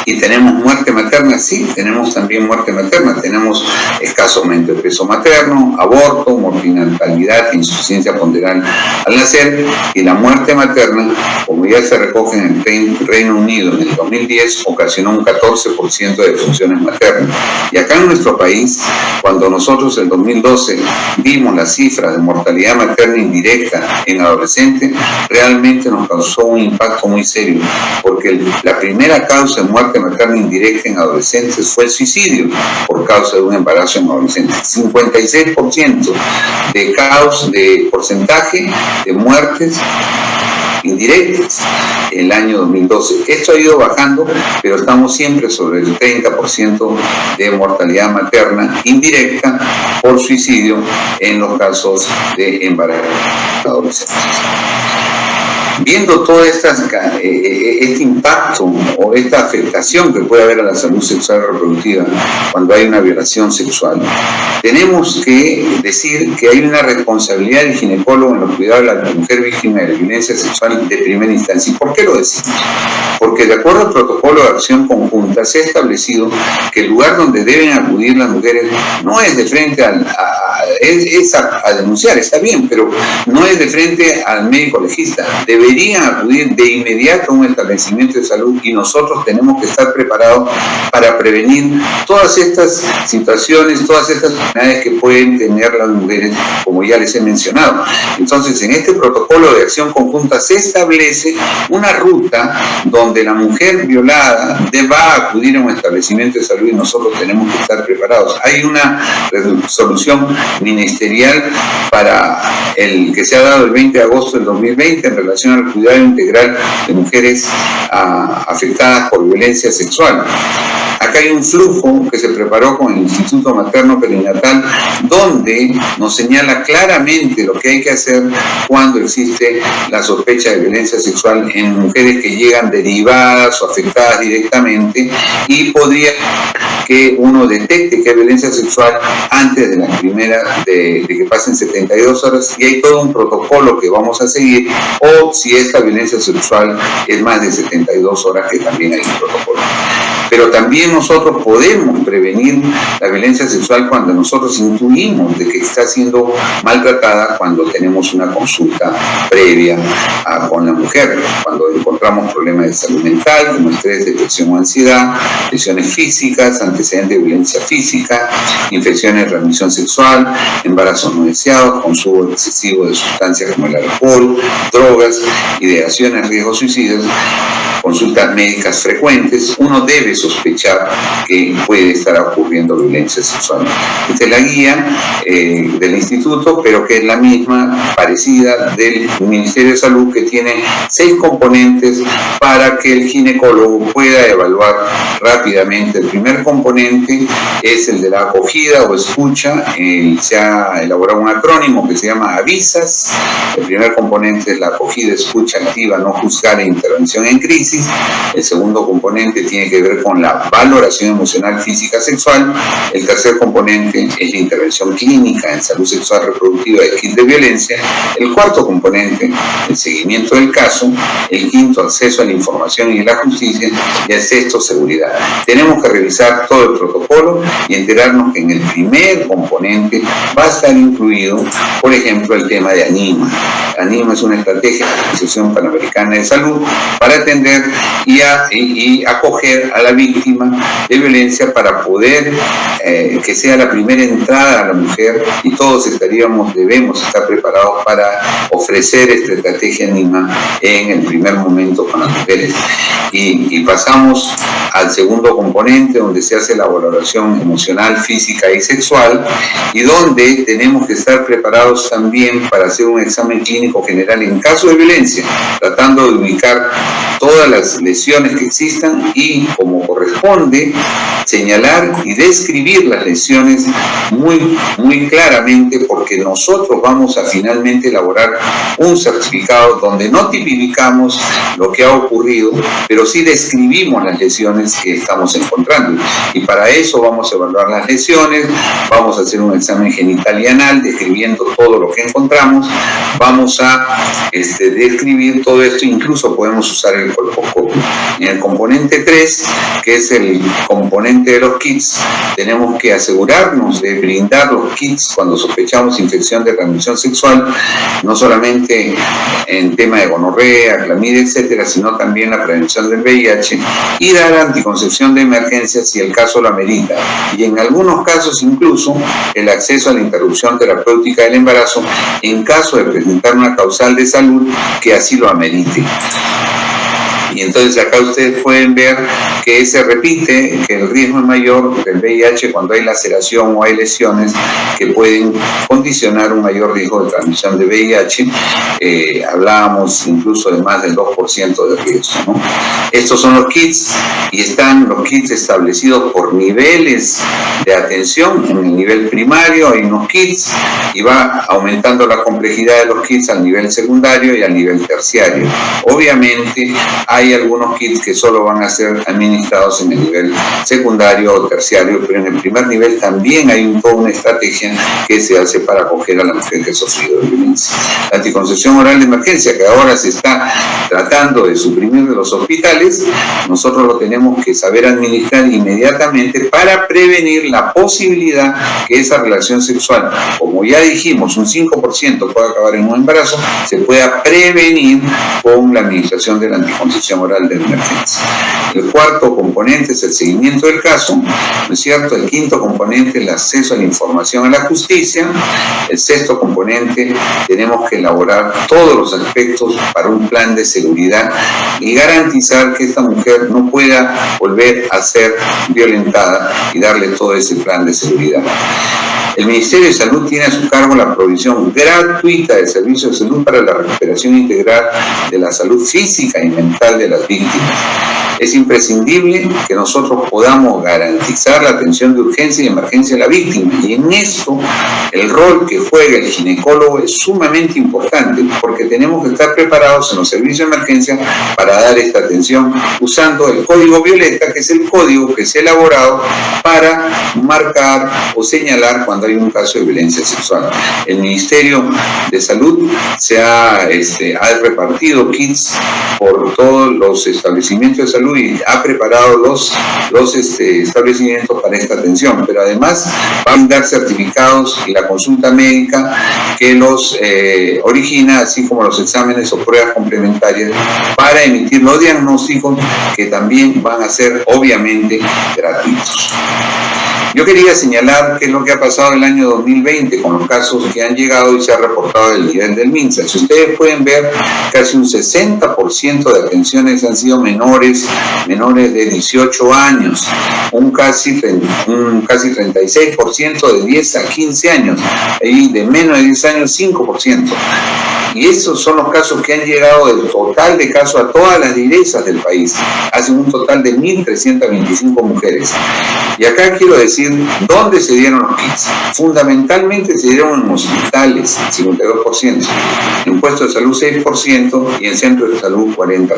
¿Y tenemos muerte materna? Sí, tenemos también muerte materna. Tenemos escaso aumento de peso materno, aborto, mortalidad e insuficiencia ponderal al nacer. Y la muerte materna, como ya se recoge en el Reino Unido en el 2010, ocasionó un 14% de defunciones maternas. Y acá en nuestro país, cuando nosotros en 2012 vimos las cifras de mortalidad materna indirecta en adolescentes, realmente nos causó un impacto muy serio, porque la primera causa de muerte materna indirecta en adolescentes fue el suicidio por causa de un embarazo en adolescentes. 56% de porcentaje de muertes indirectas el año 2012. Esto ha ido bajando, pero estamos siempre sobre el 30% de mortalidad materna indirecta por suicidio en los casos de embarazo adolescentes. Viendo todo este impacto o esta afectación que puede haber a la salud sexual y reproductiva cuando hay una violación sexual, tenemos que decir que hay una responsabilidad del ginecólogo en los cuidados de la mujer víctima de la violencia sexual de primera instancia. ¿Y por qué lo decimos? Porque de acuerdo al protocolo de acción conjunta se ha establecido que el lugar donde deben acudir las mujeres no es de frente a denunciar, está bien, pero no es de frente al médico legista. Deberían acudir de inmediato a un establecimiento de salud y nosotros tenemos que estar preparados para prevenir todas estas situaciones, todas estas enfermedades que pueden tener las mujeres, como ya les he mencionado. Entonces, en este protocolo de acción conjunta se establece una ruta donde la mujer violada va a acudir a un establecimiento de salud y nosotros tenemos que estar preparados. Hay una resolución ministerial para el que se ha dado el 20 de agosto del 2020 en relación al cuidado integral de mujeres afectadas por violencia sexual. Acá hay un flujo que se preparó con el Instituto Materno Perinatal donde nos señala claramente lo que hay que hacer cuando existe la sospecha de violencia sexual en mujeres que llegan derivadas o afectadas directamente, y podría que uno detecte que hay violencia sexual antes de las primeras, de que pasen 72 horas, y hay todo un protocolo que vamos a seguir, o si esta violencia sexual es más de 72 horas, que también hay un protocolo. Pero también nosotros podemos prevenir la violencia sexual cuando nosotros intuimos de que está siendo maltratada, cuando tenemos una consulta previa con la mujer, cuando encontramos problemas de salud mental como estrés, depresión o ansiedad, lesiones físicas, antecedentes de violencia física, infecciones de transmisión sexual, embarazos no deseados, consumo excesivo de sustancias como el alcohol, drogas, ideaciones, riesgos suicidas, consultas médicas frecuentes. Uno debe sospechar que puede estar ocurriendo violencia sexual. Esta es la guía del instituto, pero que es la misma, parecida, del Ministerio de Salud, que tiene 6 componentes para que el ginecólogo pueda evaluar rápidamente. El primer componente es el de la acogida o escucha. Se ha elaborado un acrónimo que se llama AVISAS. El primer componente es la acogida, escucha activa, no juzgar e intervención en crisis. El segundo componente tiene que ver con la valoración emocional, física, sexual. El tercer componente es la intervención clínica en salud sexual reproductiva y kit de violencia. El cuarto componente, el seguimiento del caso. El quinto, acceso a la información y la justicia. Y el sexto, seguridad. Tenemos que revisar todo el protocolo y enterarnos que en el primer componente va a estar incluido, por ejemplo, el tema de ANIMA. ANIMA es una estrategia de la Asociación Panamericana de Salud para atender y acoger a la víctima de violencia para poder que sea la primera entrada a la mujer, y todos debemos estar preparados para ofrecer esta estrategia ANIMA en el primer momento con las mujeres. Y pasamos al segundo componente, donde se hace la valoración emocional, física y sexual, y donde tenemos que estar preparados también para hacer un examen clínico general en caso de violencia, tratando de ubicar todas las lesiones que existan y, como corresponde, señalar y describir las lesiones muy claramente, porque nosotros vamos a finalmente elaborar un certificado donde no tipificamos lo que ha ocurrido, pero sí describimos las lesiones lesiones que estamos encontrando. Y para eso vamos a evaluar las lesiones, vamos a hacer un examen genital y anal describiendo todo lo que encontramos, vamos a describir todo esto, incluso podemos usar el colposcopio. En el componente 3, que es el componente de los kits, tenemos que asegurarnos de brindar los kits cuando sospechamos infección de transmisión sexual, no solamente en tema de gonorrea, clamidia, etcétera, sino también la prevención del VIH, y dar anticoncepción de emergencia si el caso lo amerita, y en algunos casos incluso el acceso a la interrupción terapéutica del embarazo en caso de presentar una causal de salud que así lo amerite. Y entonces acá ustedes pueden ver que se repite, que el riesgo es mayor del VIH cuando hay laceración o hay lesiones que pueden condicionar un mayor riesgo de transmisión de VIH. Hablábamos incluso de más del 2% de riesgo, ¿no? Estos son los kits, y están los kits establecidos por niveles de atención. En el nivel primario hay unos kits y va aumentando la complejidad de los kits al nivel secundario y al nivel terciario. Obviamente hay algunos kits que solo van a ser administrados en el nivel secundario o terciario, pero en el primer nivel también hay toda una estrategia que se hace para acoger a la mujer que ha sufrido violencia. La anticoncepción oral de emergencia, que ahora se está tratando de suprimir de los hospitales, nosotros lo tenemos que saber administrar inmediatamente para prevenir la posibilidad que esa relación sexual, como ya dijimos, un 5% puede acabar en un embarazo, se pueda prevenir con la administración de la anticoncepción oral de emergencia. El cuarto componente es el seguimiento del caso, ¿no es cierto? El quinto componente es el acceso a la información a la justicia. El sexto componente, tenemos que elaborar todos los aspectos para un plan de seguridad y garantizar que esta mujer no pueda volver a ser violentada, y darle todo ese plan de seguridad. El Ministerio de Salud tiene a su cargo la provisión gratuita de servicios de salud para la recuperación integral de la salud física y mental de las víctimas. Es imprescindible que nosotros podamos garantizar la atención de urgencia y emergencia de la víctima, y en esto el rol que juega el ginecólogo es sumamente importante, porque tenemos que estar preparados en los servicios de emergencia para dar esta atención usando el código violeta, que es el código que se ha elaborado para marcar o señalar cuando hay un caso de violencia sexual. El Ministerio de Salud se ha repartido kits por todos los establecimientos de salud y ha preparado los establecimientos para esta atención, pero además van a dar certificados y la consulta médica que los origina, así como los exámenes o pruebas complementarias para emitir los diagnósticos, que también van a ser obviamente gratuitos. Yo quería señalar qué es lo que ha pasado en el año 2020 con los casos que han llegado y se ha reportado del nivel del MINSA. Si ustedes pueden ver, casi un 60% de atenciones han sido menores de 18 años, un casi 36% de 10 a 15 años, y de menos de 10 años 5%. Y esos son los casos que han llegado del total de casos a todas las direcciones del país. Hacen un total de 1.325 mujeres. Y acá quiero decir dónde se dieron los kits. Fundamentalmente se dieron en hospitales, 52%, en puestos de salud 6% y en centros de salud 40%.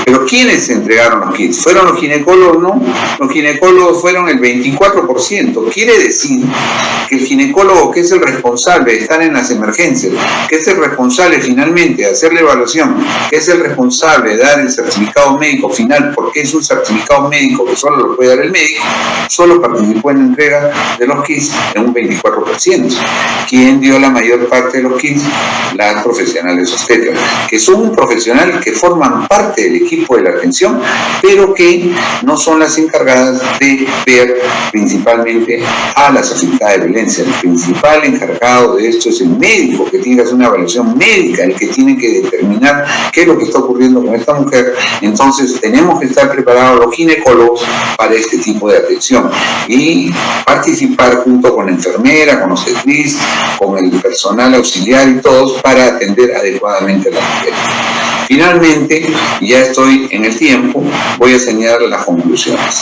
Pero ¿quiénes entregaron los kits? ¿Fueron los ginecólogos? No, los ginecólogos fueron el 24%. Quiere decir que el ginecólogo, que es el responsable de estar en las emergencias, que es el responsable finalmente de hacer la evaluación, que es el responsable de dar el certificado médico final, porque es un certificado médico que solo lo puede dar el médico, solo participó en la entrega de los kits en un 24%. ¿Quién dio la mayor parte de los kits? Las profesionales obstétricas, que son un profesional que forman parte del equipo de la atención, pero que no son las encargadas de ver principalmente a las afectadas de violencia. El principal encargado de esto es el médico, que tiene que hacer una evaluación médica, el que tiene que determinar qué es lo que está ocurriendo con esta mujer. Entonces tenemos que estar preparados los ginecólogos para este tipo de atención y participar junto con la enfermera, con los obstetristas, con el personal auxiliar y todos, para atender adecuadamente a la mujer. Finalmente, ya estoy en el tiempo, voy a señalar las conclusiones.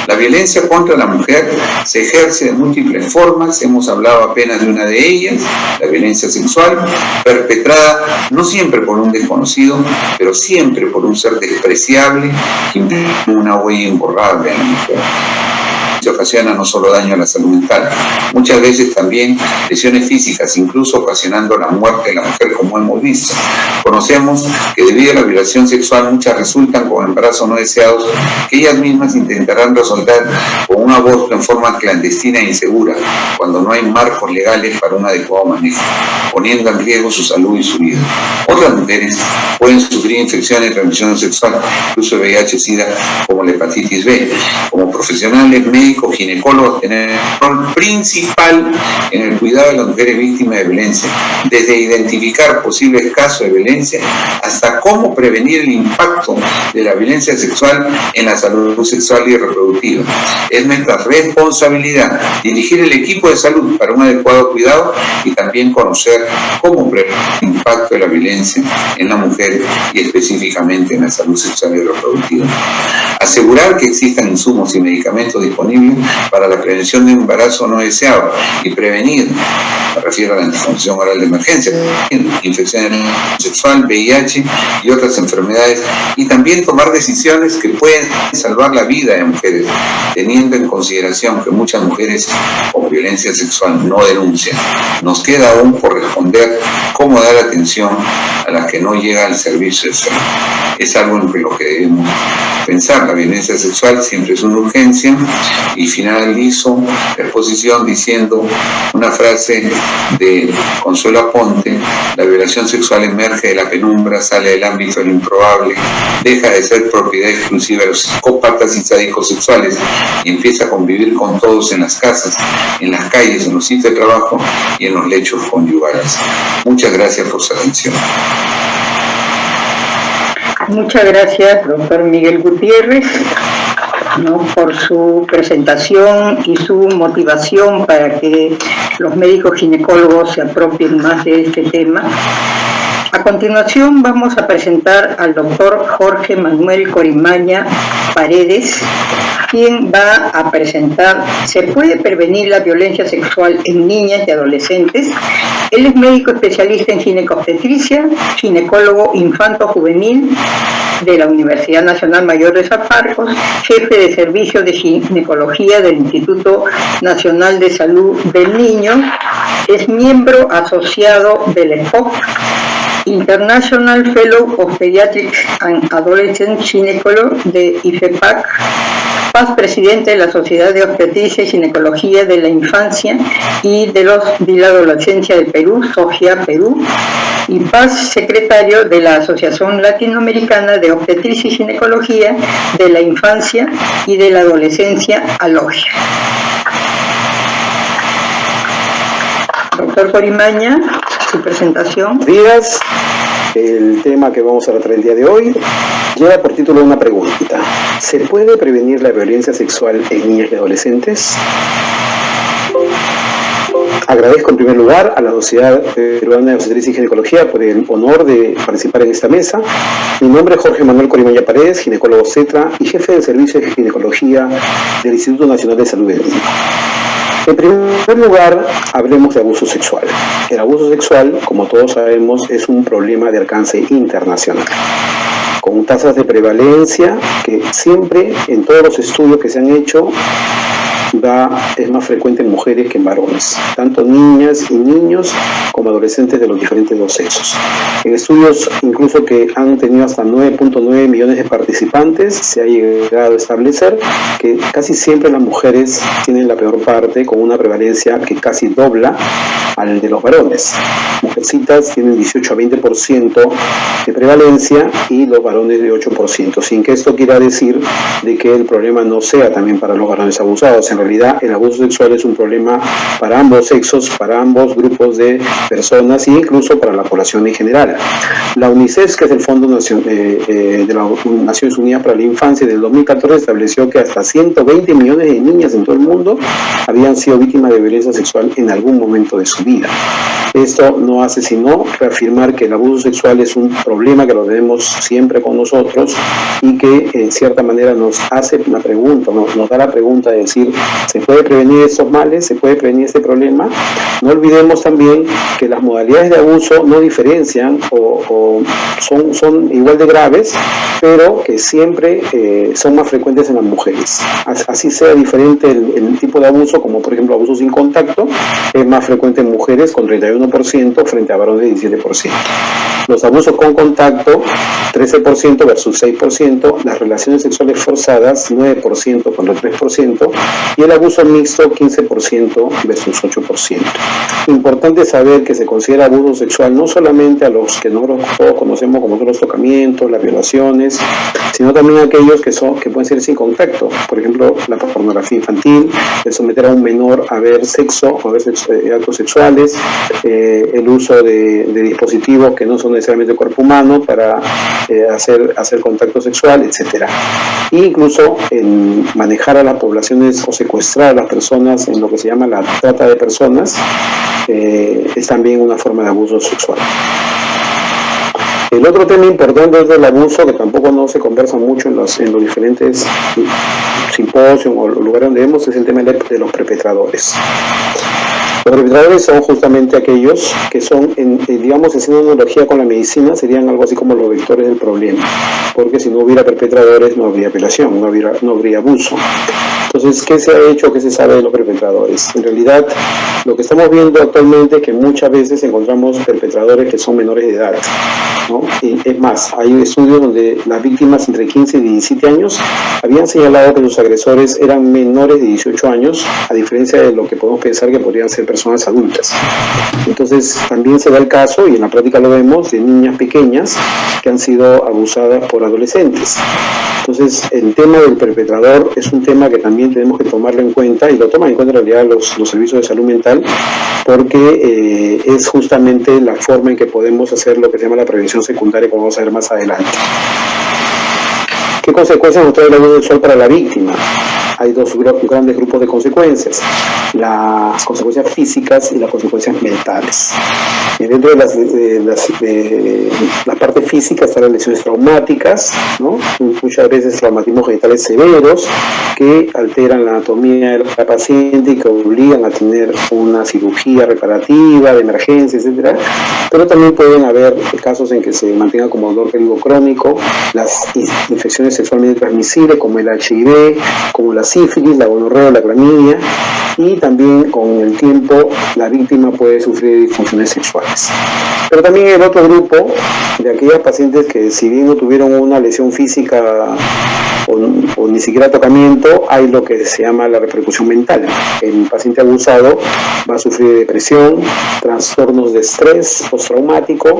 La violencia contra la mujer se ejerce de múltiples formas, hemos hablado apenas de una de ellas, la violencia sexual, perpetrada no siempre por un desconocido, pero siempre por un ser despreciable que imprime una huella imborrable a la mujer. Ocasiona no solo daño a la salud mental, muchas veces también lesiones físicas, incluso ocasionando la muerte de la mujer, como hemos visto. Conocemos que debido a la violación sexual muchas resultan con embarazos no deseados que ellas mismas intentarán resolver con un aborto en forma clandestina e insegura, cuando no hay marcos legales para un adecuado manejo, poniendo en riesgo su salud y su vida. Otras mujeres pueden sufrir infecciones de transmisión sexual, incluso VIH-Sida, como la hepatitis B. Como profesionales médicos, ginecólogos, tienen un rol principal en el cuidado de las mujeres víctimas de violencia, desde identificar posibles casos de violencia hasta cómo prevenir el impacto de la violencia sexual en la salud sexual y reproductiva. Es nuestra responsabilidad dirigir el equipo de salud para un adecuado cuidado y también conocer cómo prevenir el impacto de la violencia en la mujer y específicamente en la salud sexual y reproductiva. Asegurar que existan insumos y medicamentos disponibles para la prevención de un embarazo no deseado y prevenir, me refiero a la anticoncepción oral de emergencia, infección sexual, VIH y otras enfermedades, y también tomar decisiones que pueden salvar la vida de mujeres, teniendo en consideración que muchas mujeres con violencia sexual no denuncian. Nos queda aún por responder cómo dar atención a las que no llega al servicio de salud. Es algo en lo que debemos pensar. La violencia sexual siempre es una urgencia, y finalizo la exposición diciendo una frase de Consuelo Aponte: la violación sexual emerge de la penumbra, sale del ámbito de lo improbable, deja de ser propiedad exclusiva de los psicópatas y sádicos sexuales y empieza a convivir con todos en las casas, en las calles, en los sitios de trabajo y en los lechos conyugales. Muchas gracias por su atención. Muchas gracias, doctor Miguel Gutiérrez, por su presentación y su motivación para que los médicos ginecólogos se apropien más de este tema. A continuación vamos a presentar al doctor Jorge Manuel Corimaña Paredes, quien va a presentar ¿se puede prevenir la violencia sexual en niñas y adolescentes? Él es médico especialista en ginecobstetricia, ginecólogo infanto-juvenil de la Universidad Nacional Mayor de San Marcos, jefe de servicio de ginecología del Instituto Nacional de Salud del Niño, es miembro asociado del EPOC, International Fellow of Pediatrics and Adolescent Gynecology de IFEPAC, Paz presidente de la Sociedad de Obstetricia y Ginecología de la Infancia y de la Adolescencia del Perú, SOGIA Perú, y Paz secretario de la Asociación Latinoamericana de Obstetricia y Ginecología de la Infancia y de la Adolescencia, ALOGIA. Doctor Corimaña, su presentación. Buenos días. El tema que vamos a tratar el día de hoy lleva por título una pregunta: ¿se puede prevenir la violencia sexual en niñas y adolescentes? Agradezco en primer lugar a la Sociedad Peruana de Obstetricia y Ginecología por el honor de participar en esta mesa. Mi nombre es Jorge Manuel Corimaña Paredes, ginecólogo obstetra y jefe del servicio de ginecología del Instituto Nacional de Salud del Niño. En primer lugar, hablemos de abuso sexual. El abuso sexual, como todos sabemos, es un problema de alcance internacional, con tasas de prevalencia que siempre, en todos los estudios que se han hecho, es más frecuente en mujeres que en varones, tanto niñas y niños como adolescentes de los diferentes dos sexos. En estudios incluso que han tenido hasta 9.9 millones de participantes, se ha llegado a establecer que casi siempre las mujeres tienen la peor parte, con una prevalencia que casi dobla al de los varones. Mujercitas tienen 18 a 20% de prevalencia y los varones de 8%, sin que esto quiera decir de que el problema no sea también para los varones abusados. En realidad realidad el abuso sexual es un problema para ambos sexos, para ambos grupos de personas e incluso para la población en general. La UNICEF, que es el Fondo de las Naciones Unidas para la Infancia, del 2014 estableció que hasta 120 millones de niñas en todo el mundo habían sido víctimas de violencia sexual en algún momento de su vida. Esto no hace sino reafirmar que el abuso sexual es un problema que lo tenemos siempre con nosotros y que en cierta manera nos hace la pregunta, nos da la pregunta de decir, ¿se puede prevenir estos males? ¿Se puede prevenir este problema? No olvidemos también que las modalidades de abuso no diferencian o son igual de graves, pero que siempre son más frecuentes en las mujeres. Así sea diferente el tipo de abuso, como por ejemplo abuso sin contacto, es más frecuente en mujeres con 31% frente a varones 17%. Los abusos con contacto, 13% versus 6%, las relaciones sexuales forzadas, 9% contra 3%, y el abuso mixto, 15% versus 8%. Importante saber que se considera abuso sexual no solamente a los que nosotros conocemos como los tocamientos, las violaciones, sino también a aquellos que pueden ser sin contacto. Por ejemplo, la pornografía infantil, el someter a un menor a ver sexo o a ver actos sexuales, el uso de dispositivos que no son necesariamente el cuerpo humano para hacer contacto sexual, etcétera. E incluso en manejar a las poblaciones o secuestrar a las personas en lo que se llama la trata de personas, es también una forma de abuso sexual. El otro tema importante es el abuso, que tampoco no se conversa mucho en los diferentes simposios o lugares donde vemos, es el tema de los perpetradores. Los perpetradores son justamente aquellos que son, digamos, haciendo una analogía con la medicina, serían algo así como los vectores del problema, porque si no hubiera perpetradores no habría violación, no habría abuso. Entonces, ¿qué se ha hecho? ¿Qué se sabe de los perpetradores? En realidad, lo que estamos viendo actualmente es que muchas veces encontramos perpetradores que son menores de edad, ¿no? Y es más, hay estudios donde las víctimas entre 15 y 17 años habían señalado que los agresores eran menores de 18 años, a diferencia de lo que podemos pensar que podrían ser personas adultas. Entonces, también se da el caso, y en la práctica lo vemos, de niñas pequeñas que han sido abusadas por adolescentes. Entonces, el tema del perpetrador es un tema que también tenemos que tomarlo en cuenta, y lo toman en cuenta en realidad los servicios de salud mental, porque es justamente la forma en que podemos hacer lo que se llama la prevención secundaria, como vamos a ver más adelante. ¿Qué consecuencias nos trae el abuso sexual para la víctima? Hay dos grandes grupos de consecuencias: las consecuencias físicas y las consecuencias mentales. Y dentro de la parte física están las lesiones traumáticas, ¿no? Muchas veces traumatismos genitales severos que alteran la anatomía de la paciente y que obligan a tener una cirugía reparativa, de emergencia, etcétera. Pero también pueden haber casos en que se mantenga como dolor pélvico crónico, las infecciones sexualmente transmisibles como el HIV, como la sífilis, la gonorrea, la clamidia, y también con el tiempo la víctima puede sufrir disfunciones sexuales. Pero también el otro grupo de aquellas pacientes que, si bien no tuvieron una lesión física o ni siquiera tocamiento, hay lo que se llama la repercusión mental. El paciente abusado va a sufrir depresión, trastornos de estrés postraumático,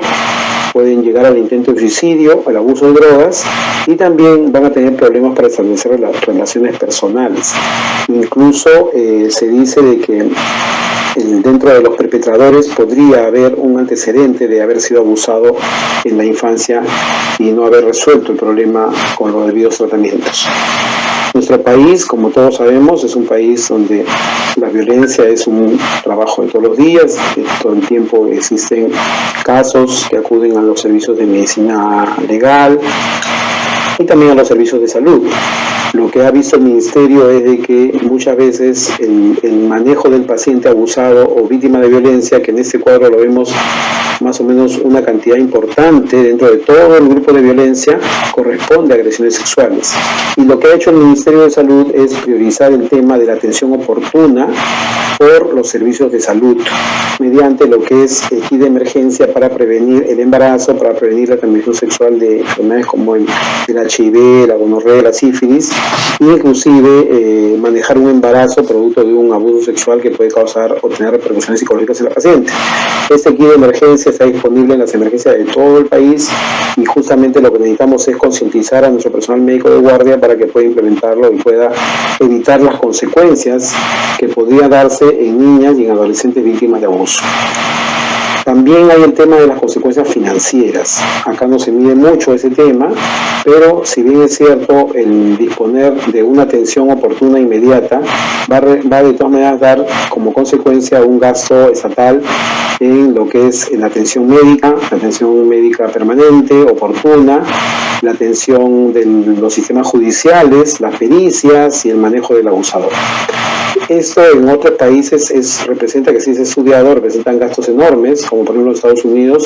pueden llegar al intento de suicidio, al abuso de drogas, y también van a tener problemas para establecer las relaciones personales. Incluso se dice de que dentro de los perpetradores podría haber un antecedente de haber sido abusado en la infancia y no haber resuelto el problema con los debidos tratamientos. Nuestro país, como todos sabemos, es un país donde la violencia es un trabajo de todos los días, todo el tiempo existen casos que acuden a los servicios de medicina legal y también a los servicios de salud. Lo que ha visto el Ministerio es de que muchas veces el manejo del paciente abusado o víctima de violencia, que en este cuadro lo vemos más o menos una cantidad importante dentro de todo el grupo de violencia, corresponde a agresiones sexuales. Y lo que ha hecho el Ministerio de Salud es priorizar el tema de la atención oportuna por los servicios de salud, mediante lo que es el kit de emergencia para prevenir el embarazo, para prevenir la transmisión sexual de enfermedades como el HIV, la gonorrea, la sífilis, e inclusive manejar un embarazo producto de un abuso sexual que puede causar o tener repercusiones psicológicas en la paciente. Este kit de emergencia está disponible en las emergencias de todo el país y justamente lo que necesitamos es concientizar a nuestro personal médico de guardia para que pueda implementarlo y pueda evitar las consecuencias que podría darse en niñas y en adolescentes víctimas de abuso. También hay el tema de las consecuencias financieras. Acá no se mide mucho ese tema, pero si bien es cierto, el disponer de una atención oportuna e inmediata va de todas maneras dar como consecuencia un gasto estatal en lo que es la atención médica permanente, oportuna, la atención de los sistemas judiciales, las pericias y el manejo del abusador. Esto en otros países representa, que si es estudiado, representan gastos enormes, como por ejemplo en Estados Unidos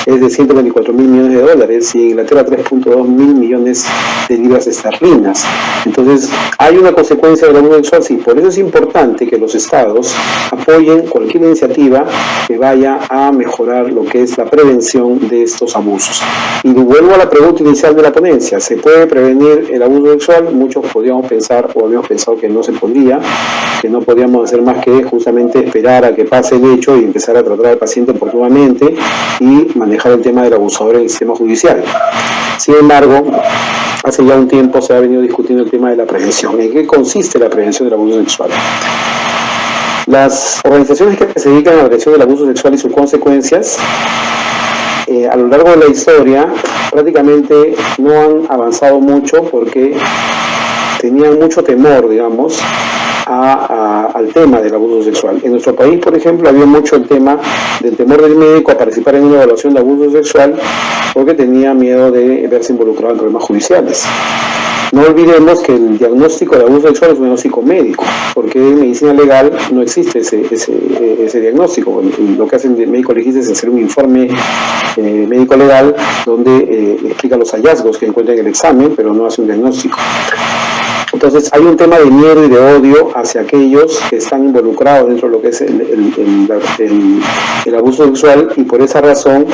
es de 124 mil millones de dólares y en Inglaterra 3.2 mil millones de libras esterlinas. Entonces, ¿hay una consecuencia del abuso sexual? Sí, por eso es importante que los estados apoyen cualquier iniciativa que vaya a mejorar lo que es la prevención de estos abusos. Y vuelvo a la pregunta inicial de la ponencia, ¿se puede prevenir el abuso sexual? Muchos podríamos pensar, o habíamos pensado que no se podría, que no podíamos hacer más que justamente esperar a que pase el hecho y empezar a tratar al paciente oportunamente y manejar el tema del abusador en el sistema judicial. Sin embargo, hace ya un tiempo se ha venido discutiendo el tema de la prevención. ¿En qué consiste la prevención del abuso sexual? Las organizaciones que se dedican a la prevención del abuso sexual y sus consecuencias, a lo largo de la historia, prácticamente no han avanzado mucho porque tenían mucho temor, digamos, al tema del abuso sexual. En nuestro país, por ejemplo, había mucho el tema del temor del médico a participar en una evaluación de abuso sexual porque tenía miedo de verse involucrado en problemas judiciales. No olvidemos que el diagnóstico de abuso sexual es un diagnóstico médico, porque en medicina legal no existe ese diagnóstico. Lo que hace el médico legista es hacer un informe médico legal donde explica los hallazgos que encuentra en el examen, pero no hace un diagnóstico. Entonces hay un tema de miedo y de odio hacia aquellos que están involucrados dentro de lo que es el abuso sexual, y por esa razón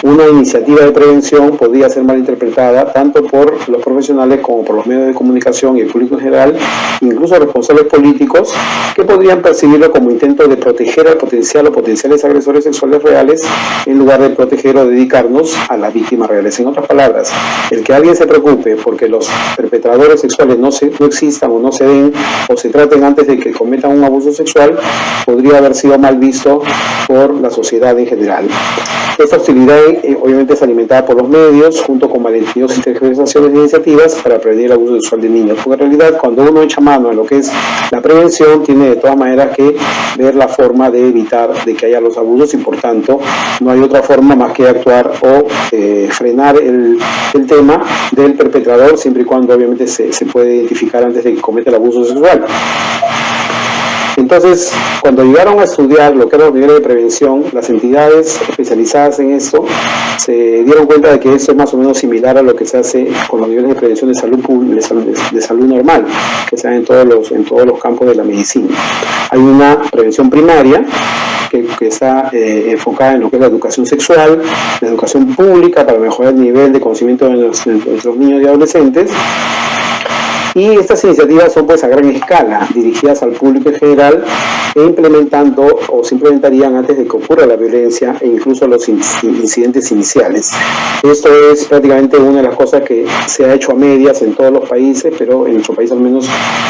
una iniciativa de prevención podría ser malinterpretada tanto por los profesionales como por los medios de comunicación y el público en general, incluso responsables políticos, que podrían percibirlo como intento de proteger al potencial o potenciales agresores sexuales reales en lugar de proteger o dedicarnos a las víctimas reales. En otras palabras, el que alguien se preocupe porque los perpetradores sexuales no existan o no se den o se traten antes de que cometan un abuso sexual podría haber sido mal visto por la sociedad en general. Esta hostilidad obviamente es alimentada por los medios junto con malentendidos y tergiversaciones de iniciativas para prevenir el abuso sexual de niños, porque en realidad cuando uno echa mano a lo que es la prevención tiene de todas maneras que ver la forma de evitar de que haya los abusos y por tanto no hay otra forma más que actuar o frenar el tema del perpetrador siempre y cuando obviamente se puede identificar antes de que cometa el abuso sexual. Entonces, cuando llegaron a estudiar lo que eran los niveles de prevención, las entidades especializadas en esto se dieron cuenta de que esto es más o menos similar a lo que se hace con los niveles de prevención de salud de salud normal, que se dan en todos los campos de la medicina. Hay una prevención primaria que está enfocada en lo que es la educación sexual, la educación pública para mejorar el nivel de conocimiento de nuestros niños y adolescentes. Y estas iniciativas son pues a gran escala, dirigidas al público en general e implementando o se implementarían antes de que ocurra la violencia e incluso los incidentes iniciales. Esto es prácticamente una de las cosas que se ha hecho a medias en todos los países, pero en nuestro país al menos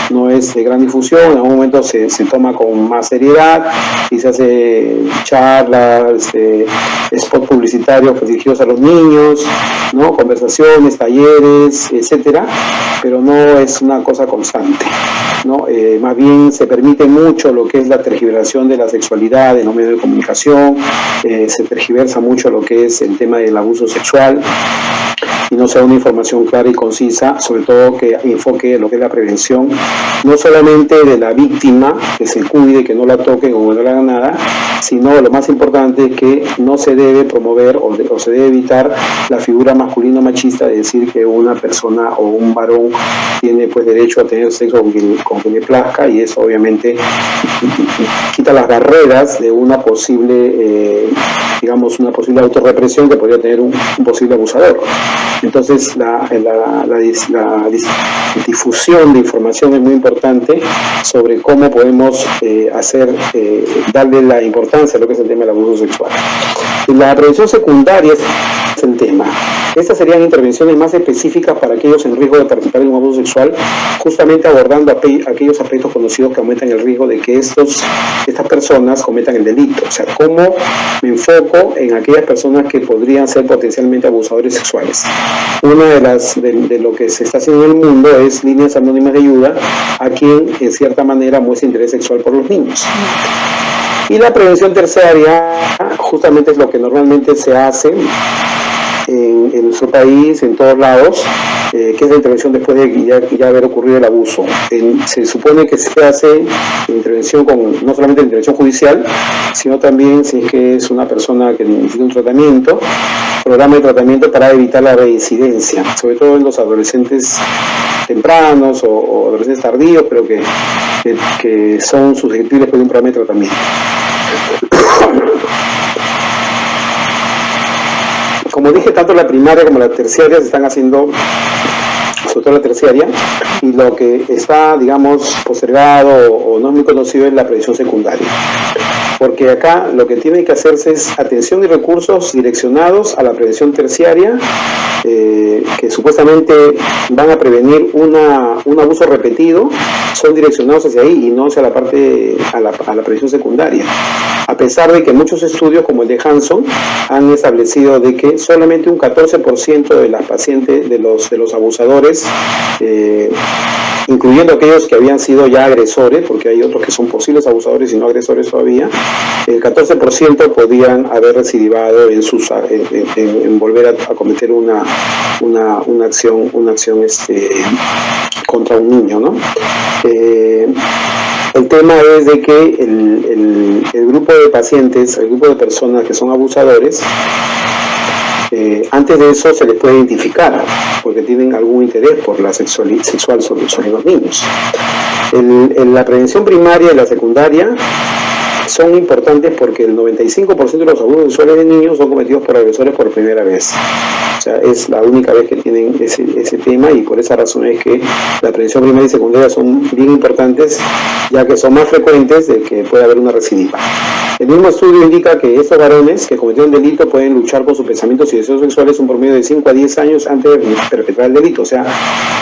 no es de gran difusión. En algún momento se toma con más seriedad y se hace charlas, spots publicitarios dirigidos a los niños, ¿no? Conversaciones, talleres, etcétera, pero no es una cosa constante, ¿no? Más bien se permite mucho lo que es la tergiversación de la sexualidad en los medios de comunicación, se tergiversa mucho lo que es el tema del abuso sexual y no sea una información clara y concisa, sobre todo que enfoque lo que es la prevención, no solamente de la víctima, que se cuide, que no la toquen o no le hagan nada, sino lo más importante es que no se debe promover o se debe evitar la figura masculino-machista de decir que una persona o un varón tiene pues derecho a tener sexo con quien le plazca, y eso obviamente quita evita las barreras de una posible, una posible autorrepresión que podría tener un posible abusador. Entonces, la difusión de información es muy importante sobre cómo podemos darle la importancia a lo que es el tema del abuso sexual. Y la prevención secundaria es el tema. Estas serían intervenciones más específicas para aquellos en riesgo de participar en un abuso sexual, justamente abordando aquellos aspectos conocidos que aumentan el riesgo de que estas personas cometan el delito. O sea, cómo me enfoco en aquellas personas que podrían ser potencialmente abusadores sexuales. Una de lo que se está haciendo en el mundo es líneas anónimas de ayuda a quien en cierta manera muestra interés sexual por los niños. Y la prevención terciaria justamente es lo que normalmente se hace en nuestro país, en todos lados, que es la intervención después de ya haber ocurrido el abuso. Se supone que se hace intervención no solamente intervención judicial, sino también si es que es una persona que necesita un tratamiento, programa de tratamiento para evitar la reincidencia, sobre todo en los adolescentes tempranos o adolescentes tardíos, pero que son susceptibles de un programa de tratamiento. Como dije, tanto la primaria como la terciaria se están haciendo, sobre todo la terciaria, y lo que está, postergado o no es muy conocido es la prevención secundaria. Porque acá lo que tiene que hacerse es atención y recursos direccionados a la prevención terciaria, que supuestamente van a prevenir un abuso repetido, son direccionados hacia ahí y no hacia la parte, a la prevención secundaria. A pesar de que muchos estudios, como el de Hanson, han establecido de que solamente un 14% de las pacientes, de los abusadores, incluyendo aquellos que habían sido ya agresores, porque hay otros que son posibles abusadores y no agresores todavía, el 14% podían haber recidivado en volver a cometer una acción contra un niño, ¿no? El tema es de que el grupo de pacientes, el grupo de personas que son abusadores, antes de eso se les puede identificar porque tienen algún interés por la sexual sobre los niños. La prevención primaria y la secundaria son importantes porque el 95% de los abusos sexuales de niños son cometidos por agresores por primera vez. O sea, es la única vez que tienen ese tema, y por esa razón es que la prevención primaria y secundaria son bien importantes, ya que son más frecuentes de que pueda haber una recidiva. El mismo estudio indica que estos varones que cometieron delito pueden luchar con sus pensamientos y deseos sexuales un promedio de 5 a 10 años antes de perpetrar el delito. O sea,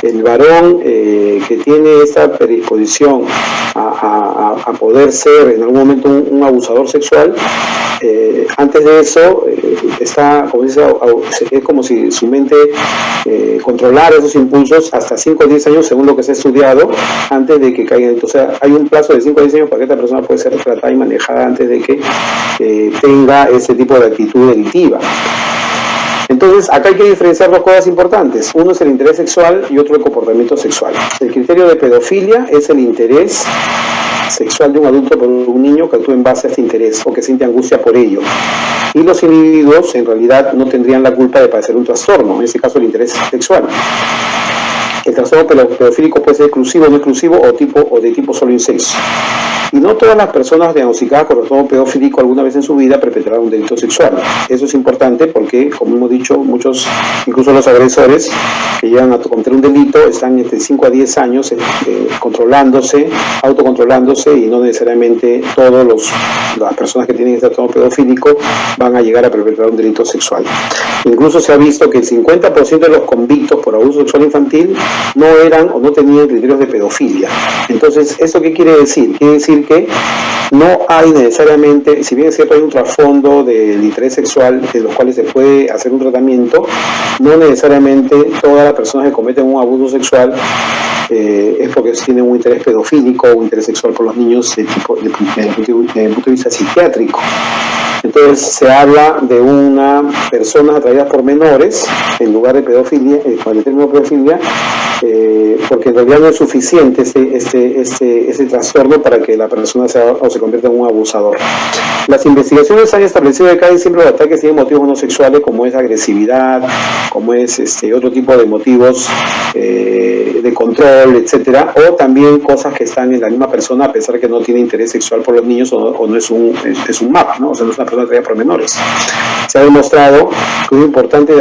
el varón que tiene esta predisposición a poder ser en algún momento un abusador sexual, antes de eso es como si su mente controlara esos impulsos hasta 5 o 10 años, según lo que se ha estudiado, antes de que caiga. O sea, hay un plazo de 5 o 10 años para que esta persona pueda ser tratada y manejada antes de que tenga ese tipo de actitud delictiva. Entonces, acá hay que diferenciar dos cosas importantes. Uno es el interés sexual y otro el comportamiento sexual. El criterio de pedofilia es el interés sexual de un adulto por un niño que actúa en base a este interés o que siente angustia por ello. Y los individuos, en realidad, no tendrían la culpa de padecer un trastorno, en este caso el interés sexual. El trastorno pedofílico puede ser exclusivo, no exclusivo o de tipo solo incesto. Y no todas las personas diagnosticadas con trastorno pedofílico alguna vez en su vida perpetraron un delito sexual. Eso es importante porque, como hemos dicho, muchos, incluso los agresores que llegan a cometer un delito, están entre 5 a 10 años autocontrolándose, y no necesariamente todas las personas que tienen este trastorno pedofílico van a llegar a perpetrar un delito sexual. Incluso se ha visto que el 50% de los convictos por abuso sexual infantil no eran o no tenían criterios de pedofilia. Entonces, ¿esto qué quiere decir? Quiere decir que no hay necesariamente, si bien es cierto hay un trasfondo del interés sexual de los cuales se puede hacer un tratamiento, no necesariamente todas las personas que cometen un abuso sexual es porque tienen un interés pedofílico o un interés sexual por los niños desde el punto de vista psiquiátrico. Entonces se habla de una persona atraída por menores en lugar de pedofilia, con el término pedofilia, porque en realidad no es suficiente este trastorno para que la persona sea o se convierta en un abusador. Las investigaciones han establecido que casi siempre los ataques tienen motivos no sexuales, como es agresividad, como es otro tipo de motivos de control, etcétera, o también cosas que están en la misma persona a pesar que no tiene interés sexual por los niños o no es un MAP, ¿no? O sea, no es una persona atraída por menores. Se ha demostrado que un importante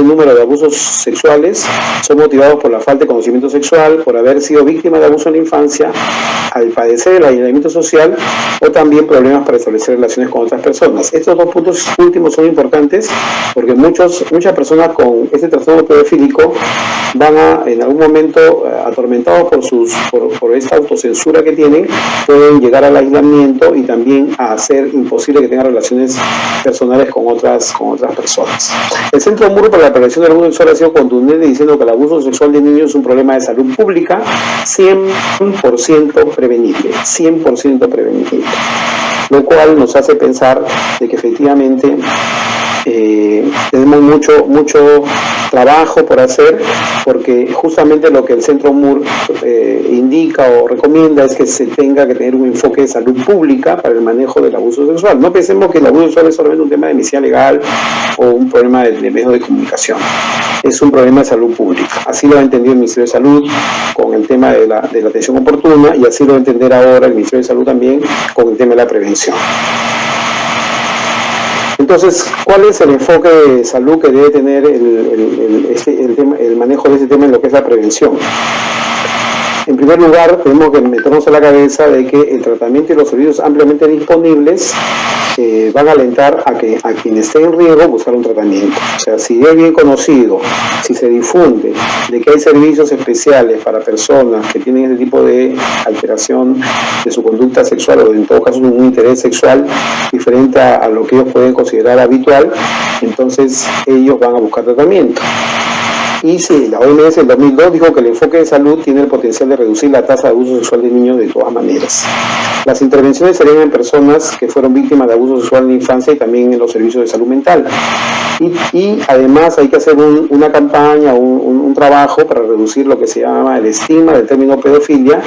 número de abusos sexuales son motivados por la falta de conocimiento sexual, por haber sido víctima de abuso en la infancia, al padecer el aislamiento social o también problemas para establecer relaciones con otras personas. Estos dos puntos últimos son importantes porque muchas personas con este trastorno pedofílico van en algún momento atormentados por esta autocensura que tienen, pueden llegar al aislamiento y también a hacer imposible que tengan relaciones personales con otras personas. El Centro MUR para la Prevención del Abuso Sexual ha sido contundente diciendo que el abuso sexual de niños es un problema de salud pública 100% prevenible, 100% prevenible, lo cual nos hace pensar de que efectivamente tenemos mucho trabajo por hacer, porque justamente lo que el Centro MUR indica o recomienda es que se tenga que tener un enfoque de salud pública para el manejo del abuso sexual. No pensemos que el abuso sexual es solamente un tema de medicina legal o un problema de medios de comunicación. Es un problema de salud pública. Así lo ha entendido el Ministerio de Salud con el tema de la atención oportuna, y así lo va a entender ahora el Ministerio de Salud también con el tema de la prevención. Entonces, ¿cuál es el enfoque de salud que debe tener el manejo de este tema en lo que es la prevención? En primer lugar, tenemos que meternos a la cabeza de que el tratamiento y los servicios ampliamente disponibles van a alentar a quien esté en riesgo buscar un tratamiento. O sea, si es bien conocido, si se difunde de que hay servicios especiales para personas que tienen este tipo de alteración de su conducta sexual o en todo caso un interés sexual diferente a lo que ellos pueden considerar habitual, entonces ellos van a buscar tratamiento. Y sí, la OMS en 2002 dijo que el enfoque de salud tiene el potencial de reducir la tasa de abuso sexual de niños de todas maneras. Las intervenciones serían en personas que fueron víctimas de abuso sexual en la infancia y también en los servicios de salud mental. Y además hay que hacer una campaña, un trabajo para reducir lo que se llama el estigma del término pedofilia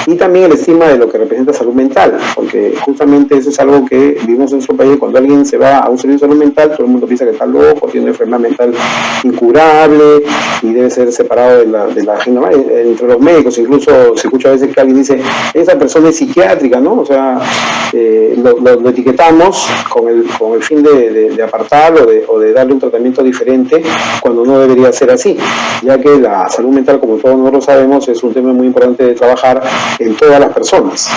y también el estigma de lo que representa salud mental, porque justamente eso es algo que vivimos en nuestro país. Cuando alguien se va a un servicio de salud mental, todo el mundo piensa que está loco, tiene una enfermedad mental incurable y debe ser separado de la agenda entre los médicos. Incluso se escucha a veces que alguien dice, esa persona es psiquiátrica, ¿no? O sea, lo etiquetamos con el fin de apartarlo o de darle un tratamiento diferente cuando no debería ser así, ya que la salud mental, como todos nosotros sabemos, es un tema muy importante de trabajar en todas las personas.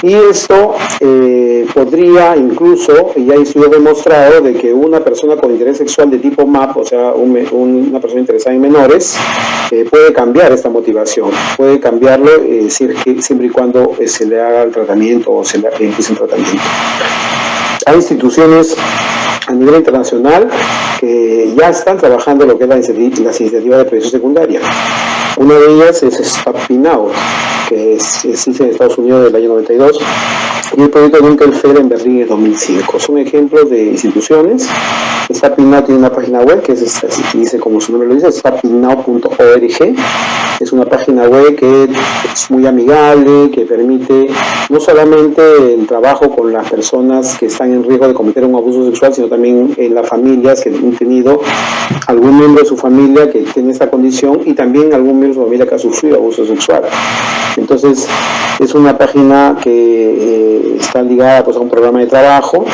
Y esto podría incluso, y hay estudios demostrados de que una persona con interés sexual de tipo MAP, o sea, una persona interesada en menores, puede cambiar esta motivación, puede cambiarlo siempre y cuando se le haga el tratamiento o se le empiece el tratamiento. Hay instituciones a nivel internacional que ya están trabajando lo que es las iniciativas de prevención secundaria. Una de ellas es Stop Me Now, que existe en Estados Unidos del año 92, y el proyecto Dunkelfeld en Berlín en 2005. Son ejemplos de instituciones. Stop Me Now tiene una página web que dice, como su nombre lo dice, stopmenow.org. Es una página web que es muy amigable, que permite no solamente el trabajo con las personas que están en riesgo de cometer un abuso sexual, sino también en las familias que han tenido algún miembro de su familia que tiene esta condición y también algún miembro de su familia que ha sufrido abuso sexual. Entonces, es una página que está ligada pues, a un programa de trabajo,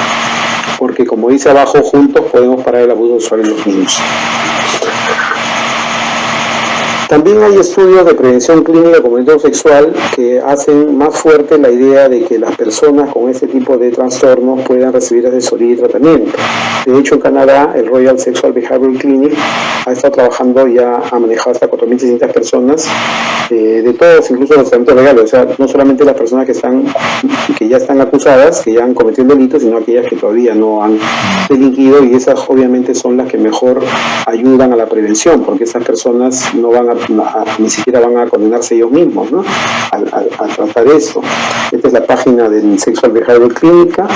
porque como dice abajo, juntos podemos parar el abuso sexual en los niños. También hay estudios de prevención clínica con orientación sexual que hacen más fuerte la idea de que las personas con este tipo de trastornos puedan recibir asesoría y tratamiento. De hecho, en Canadá, el Royal Sexual Behavioral Clinic ha estado trabajando, ya ha manejado hasta 4.600 personas, de todos, incluso los tratamientos legales, o sea, no solamente las personas que ya están acusadas, que ya han cometido delitos, sino aquellas que todavía no han delinquido, y esas obviamente son las que mejor ayudan a la prevención, porque esas personas no van a ni siquiera van a condenarse ellos mismos, ¿no? A tratar esto. Esta es la página del Sexual Behavior Clínica,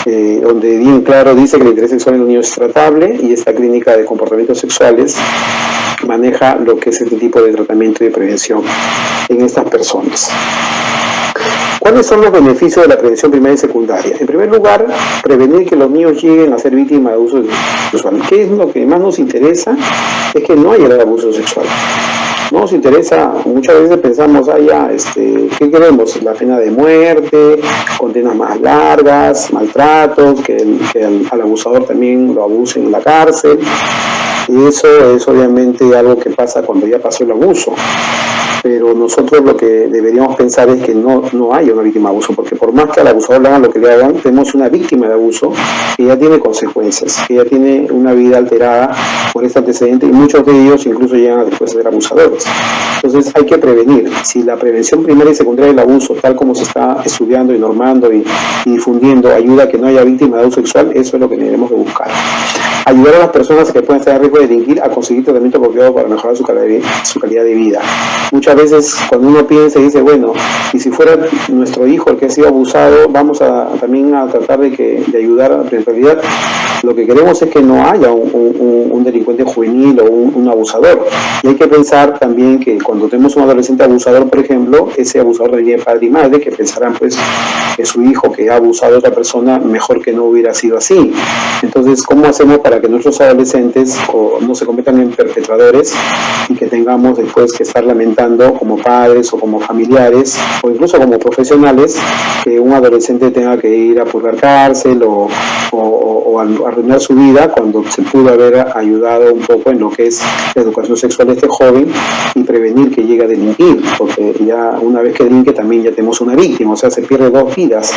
donde bien claro dice que el interés sexual en los niños es tratable, y esta clínica de comportamientos sexuales maneja lo que es este tipo de tratamiento y de prevención en estas personas. ¿Cuáles son los beneficios de la prevención primaria y secundaria? En primer lugar, prevenir que los niños lleguen a ser víctimas de abuso sexual. ¿Qué es lo que más nos interesa? Es que no haya abuso sexual. No nos interesa, muchas veces pensamos, ¿qué queremos? La pena de muerte, condenas más largas, maltratos, que al abusador también lo abusen en la cárcel. Y eso es obviamente algo que pasa cuando ya pasó el abuso. Pero nosotros lo que deberíamos pensar es que no haya una víctima de abuso, porque por más que al abusador le hagan lo que le hagan, tenemos una víctima de abuso que ya tiene consecuencias, que ya tiene una vida alterada por este antecedente, y muchos de ellos incluso llegan después de ser abusadores. Entonces hay que prevenir. Si la prevención primaria y secundaria del abuso, tal como se está estudiando y normando y difundiendo, ayuda a que no haya víctima de abuso sexual, eso es lo que tenemos que buscar. Ayudar a las personas que pueden estar en riesgo de delinquir a conseguir tratamiento apropiado para mejorar su calidad de vida. Muchas veces cuando uno piensa y dice, bueno, y si fuera nuestro hijo el que ha sido abusado, vamos también a tratar de ayudar, pero en realidad lo que queremos es que no haya un delincuente juvenil o un abusador. Y hay que pensar también que cuando tenemos un adolescente abusador, por ejemplo, ese abusador de padre y madre, que pensarán pues que su hijo que ha abusado de otra persona, mejor que no hubiera sido así. Entonces, ¿cómo hacemos para que nuestros adolescentes no se conviertan en perpetradores y que tengamos después que estar lamentando como padres o como familiares o incluso como profesionales que un adolescente tenga que ir a purgar cárcel o arruinar su vida cuando se pudo haber ayudado un poco en lo que es la educación sexual de este joven y prevenir que llegue a delinquir, porque ya una vez que delinque también ya tenemos una víctima, o sea, se pierde 2 vidas.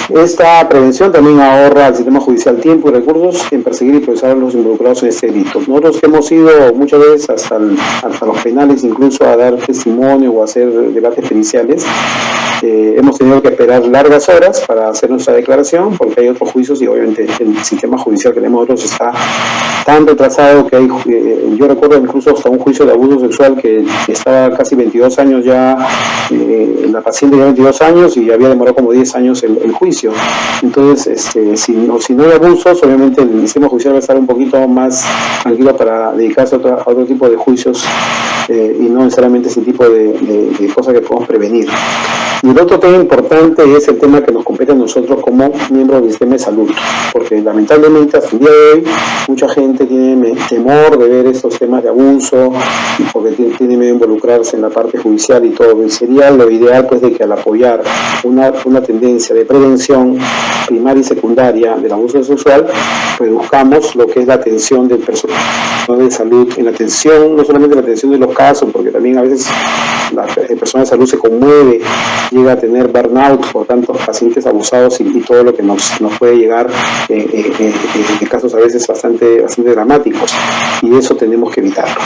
Esta prevención también ahorra al sistema judicial tiempo y recursos en perseguir y procesar a los involucrados en este delito. Nosotros hemos ido muchas veces hasta los penales, incluso a dar testimonio o a hacer debates periciales. Hemos tenido que esperar largas horas para hacer nuestra declaración porque hay otros juicios y obviamente el sistema judicial que tenemos nosotros está tan retrasado que yo recuerdo incluso hasta un juicio de abuso sexual que estaba casi 22 años ya, la paciente ya 22 años y había demorado como 10 años el juicio. Entonces, si no hay abusos, obviamente el sistema judicial va a estar un poquito más tranquilo para dedicarse a otro tipo de juicios y no necesariamente ese tipo de cosas que podemos prevenir. Y el otro tema importante es el tema que nos compete a nosotros como miembros del sistema de salud, porque lamentablemente hasta el día de hoy mucha gente tiene temor de ver estos temas de abuso, porque tiene miedo de involucrarse en la parte judicial y todo. Y sería lo ideal pues de que al apoyar una tendencia de prevención primaria y secundaria del abuso sexual, reduzcamos lo que es la atención del personal de salud, en la atención, no solamente la atención de los casos, porque también a veces el personal de salud se conmueve, llega a tener burnout por tantos pacientes abusados y todo lo que nos puede llegar en casos a veces bastante dramáticos, y eso tenemos que evitarlo.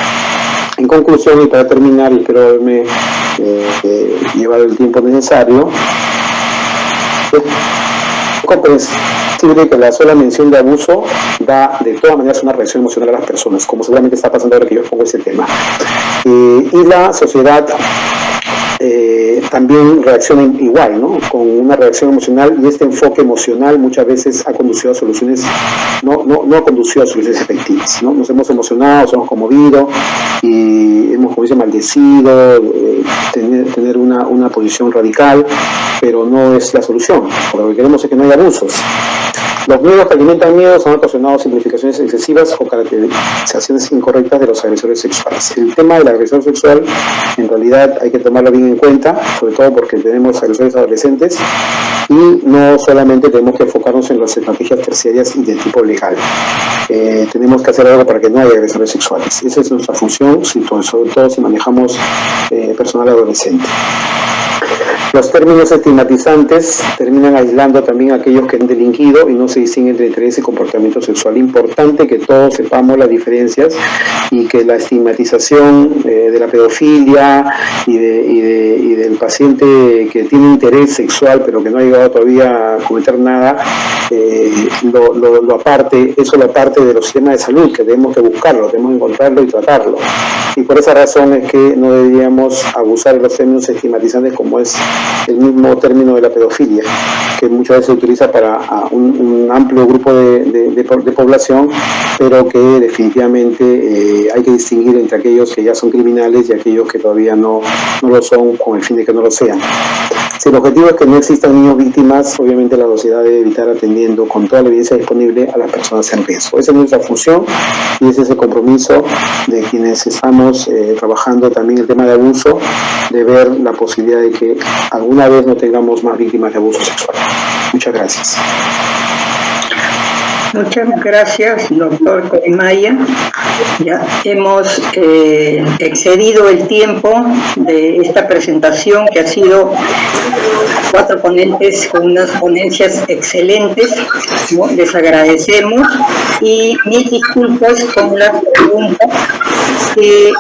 En conclusión, y para terminar, y espero haberme llevado el tiempo necesario, es comprensible que la sola mención de abuso da de todas maneras una reacción emocional a las personas, como seguramente está pasando ahora que yo pongo ese tema. Y la sociedad también reacciona igual, ¿no? Con una reacción emocional, y este enfoque emocional muchas veces ha conducido a soluciones, no ha conducido a soluciones efectivas, ¿no? Nos hemos emocionado, nos hemos conmovido y hemos, como dice, maldecido, tener una posición radical, pero no es la solución, porque lo que queremos es que no haya abusos. Los miedos que alimentan miedos han ocasionado simplificaciones excesivas o caracterizaciones incorrectas de los agresores sexuales. El tema de la agresión sexual, en realidad, hay que tomarlo bien en cuenta, sobre todo porque tenemos agresores adolescentes y no solamente tenemos que enfocarnos en las estrategias terciarias y de tipo legal. Tenemos que hacer algo para que no haya agresores sexuales. Esa es nuestra función, sobre todo si manejamos personal adolescente. Los términos estigmatizantes terminan aislando también a aquellos que han delinquido y no se distinguen entre interés y comportamiento sexual. Importante que todos sepamos las diferencias y que la estigmatización de la pedofilia y del paciente que tiene interés sexual pero que no ha llegado todavía a cometer nada lo aparte de los sistemas de salud, que tenemos que buscarlo, tenemos que encontrarlo y tratarlo. Y por esa razón es que no deberíamos abusar de los términos estigmatizantes como es el mismo término de la pedofilia, que muchas veces se utiliza para un amplio grupo de población, pero que definitivamente hay que distinguir entre aquellos que ya son criminales y aquellos que todavía no lo son, con el fin de que no lo sean. Si el objetivo es que no existan niños víctimas, obviamente la sociedad debe evitar atendiendo con toda la evidencia disponible a las personas en riesgo. Esa es nuestra función y ese es el compromiso de quienes estamos trabajando también el tema de abuso, de ver la posibilidad de que alguna vez no tengamos más víctimas de abuso sexual. Muchas gracias. Muchas gracias, doctor Corimaya. Ya hemos excedido el tiempo de esta presentación, que ha sido 4 ponentes con unas ponencias excelentes, ¿no? Les agradecemos y mis disculpas con las preguntas que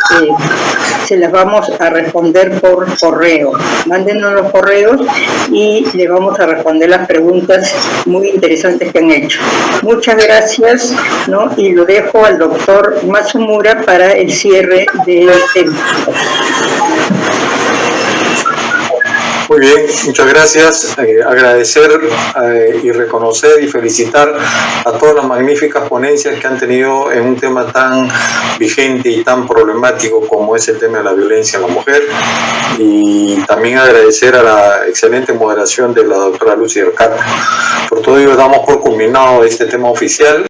se las vamos a responder por correo. Mándenos los correos y le vamos a responder las preguntas muy interesantes que han hecho. Muchas gracias, ¿no? Y lo dejo al doctor Matsumura para el cierre del tema. Muy bien, muchas gracias. Agradecer y reconocer y felicitar a todas las magníficas ponencias que han tenido en un tema tan vigente y tan problemático como es el tema de la violencia a la mujer. Y también agradecer a la excelente moderación de la doctora Lucy Ercat. Por todo ello damos por culminado este tema oficial.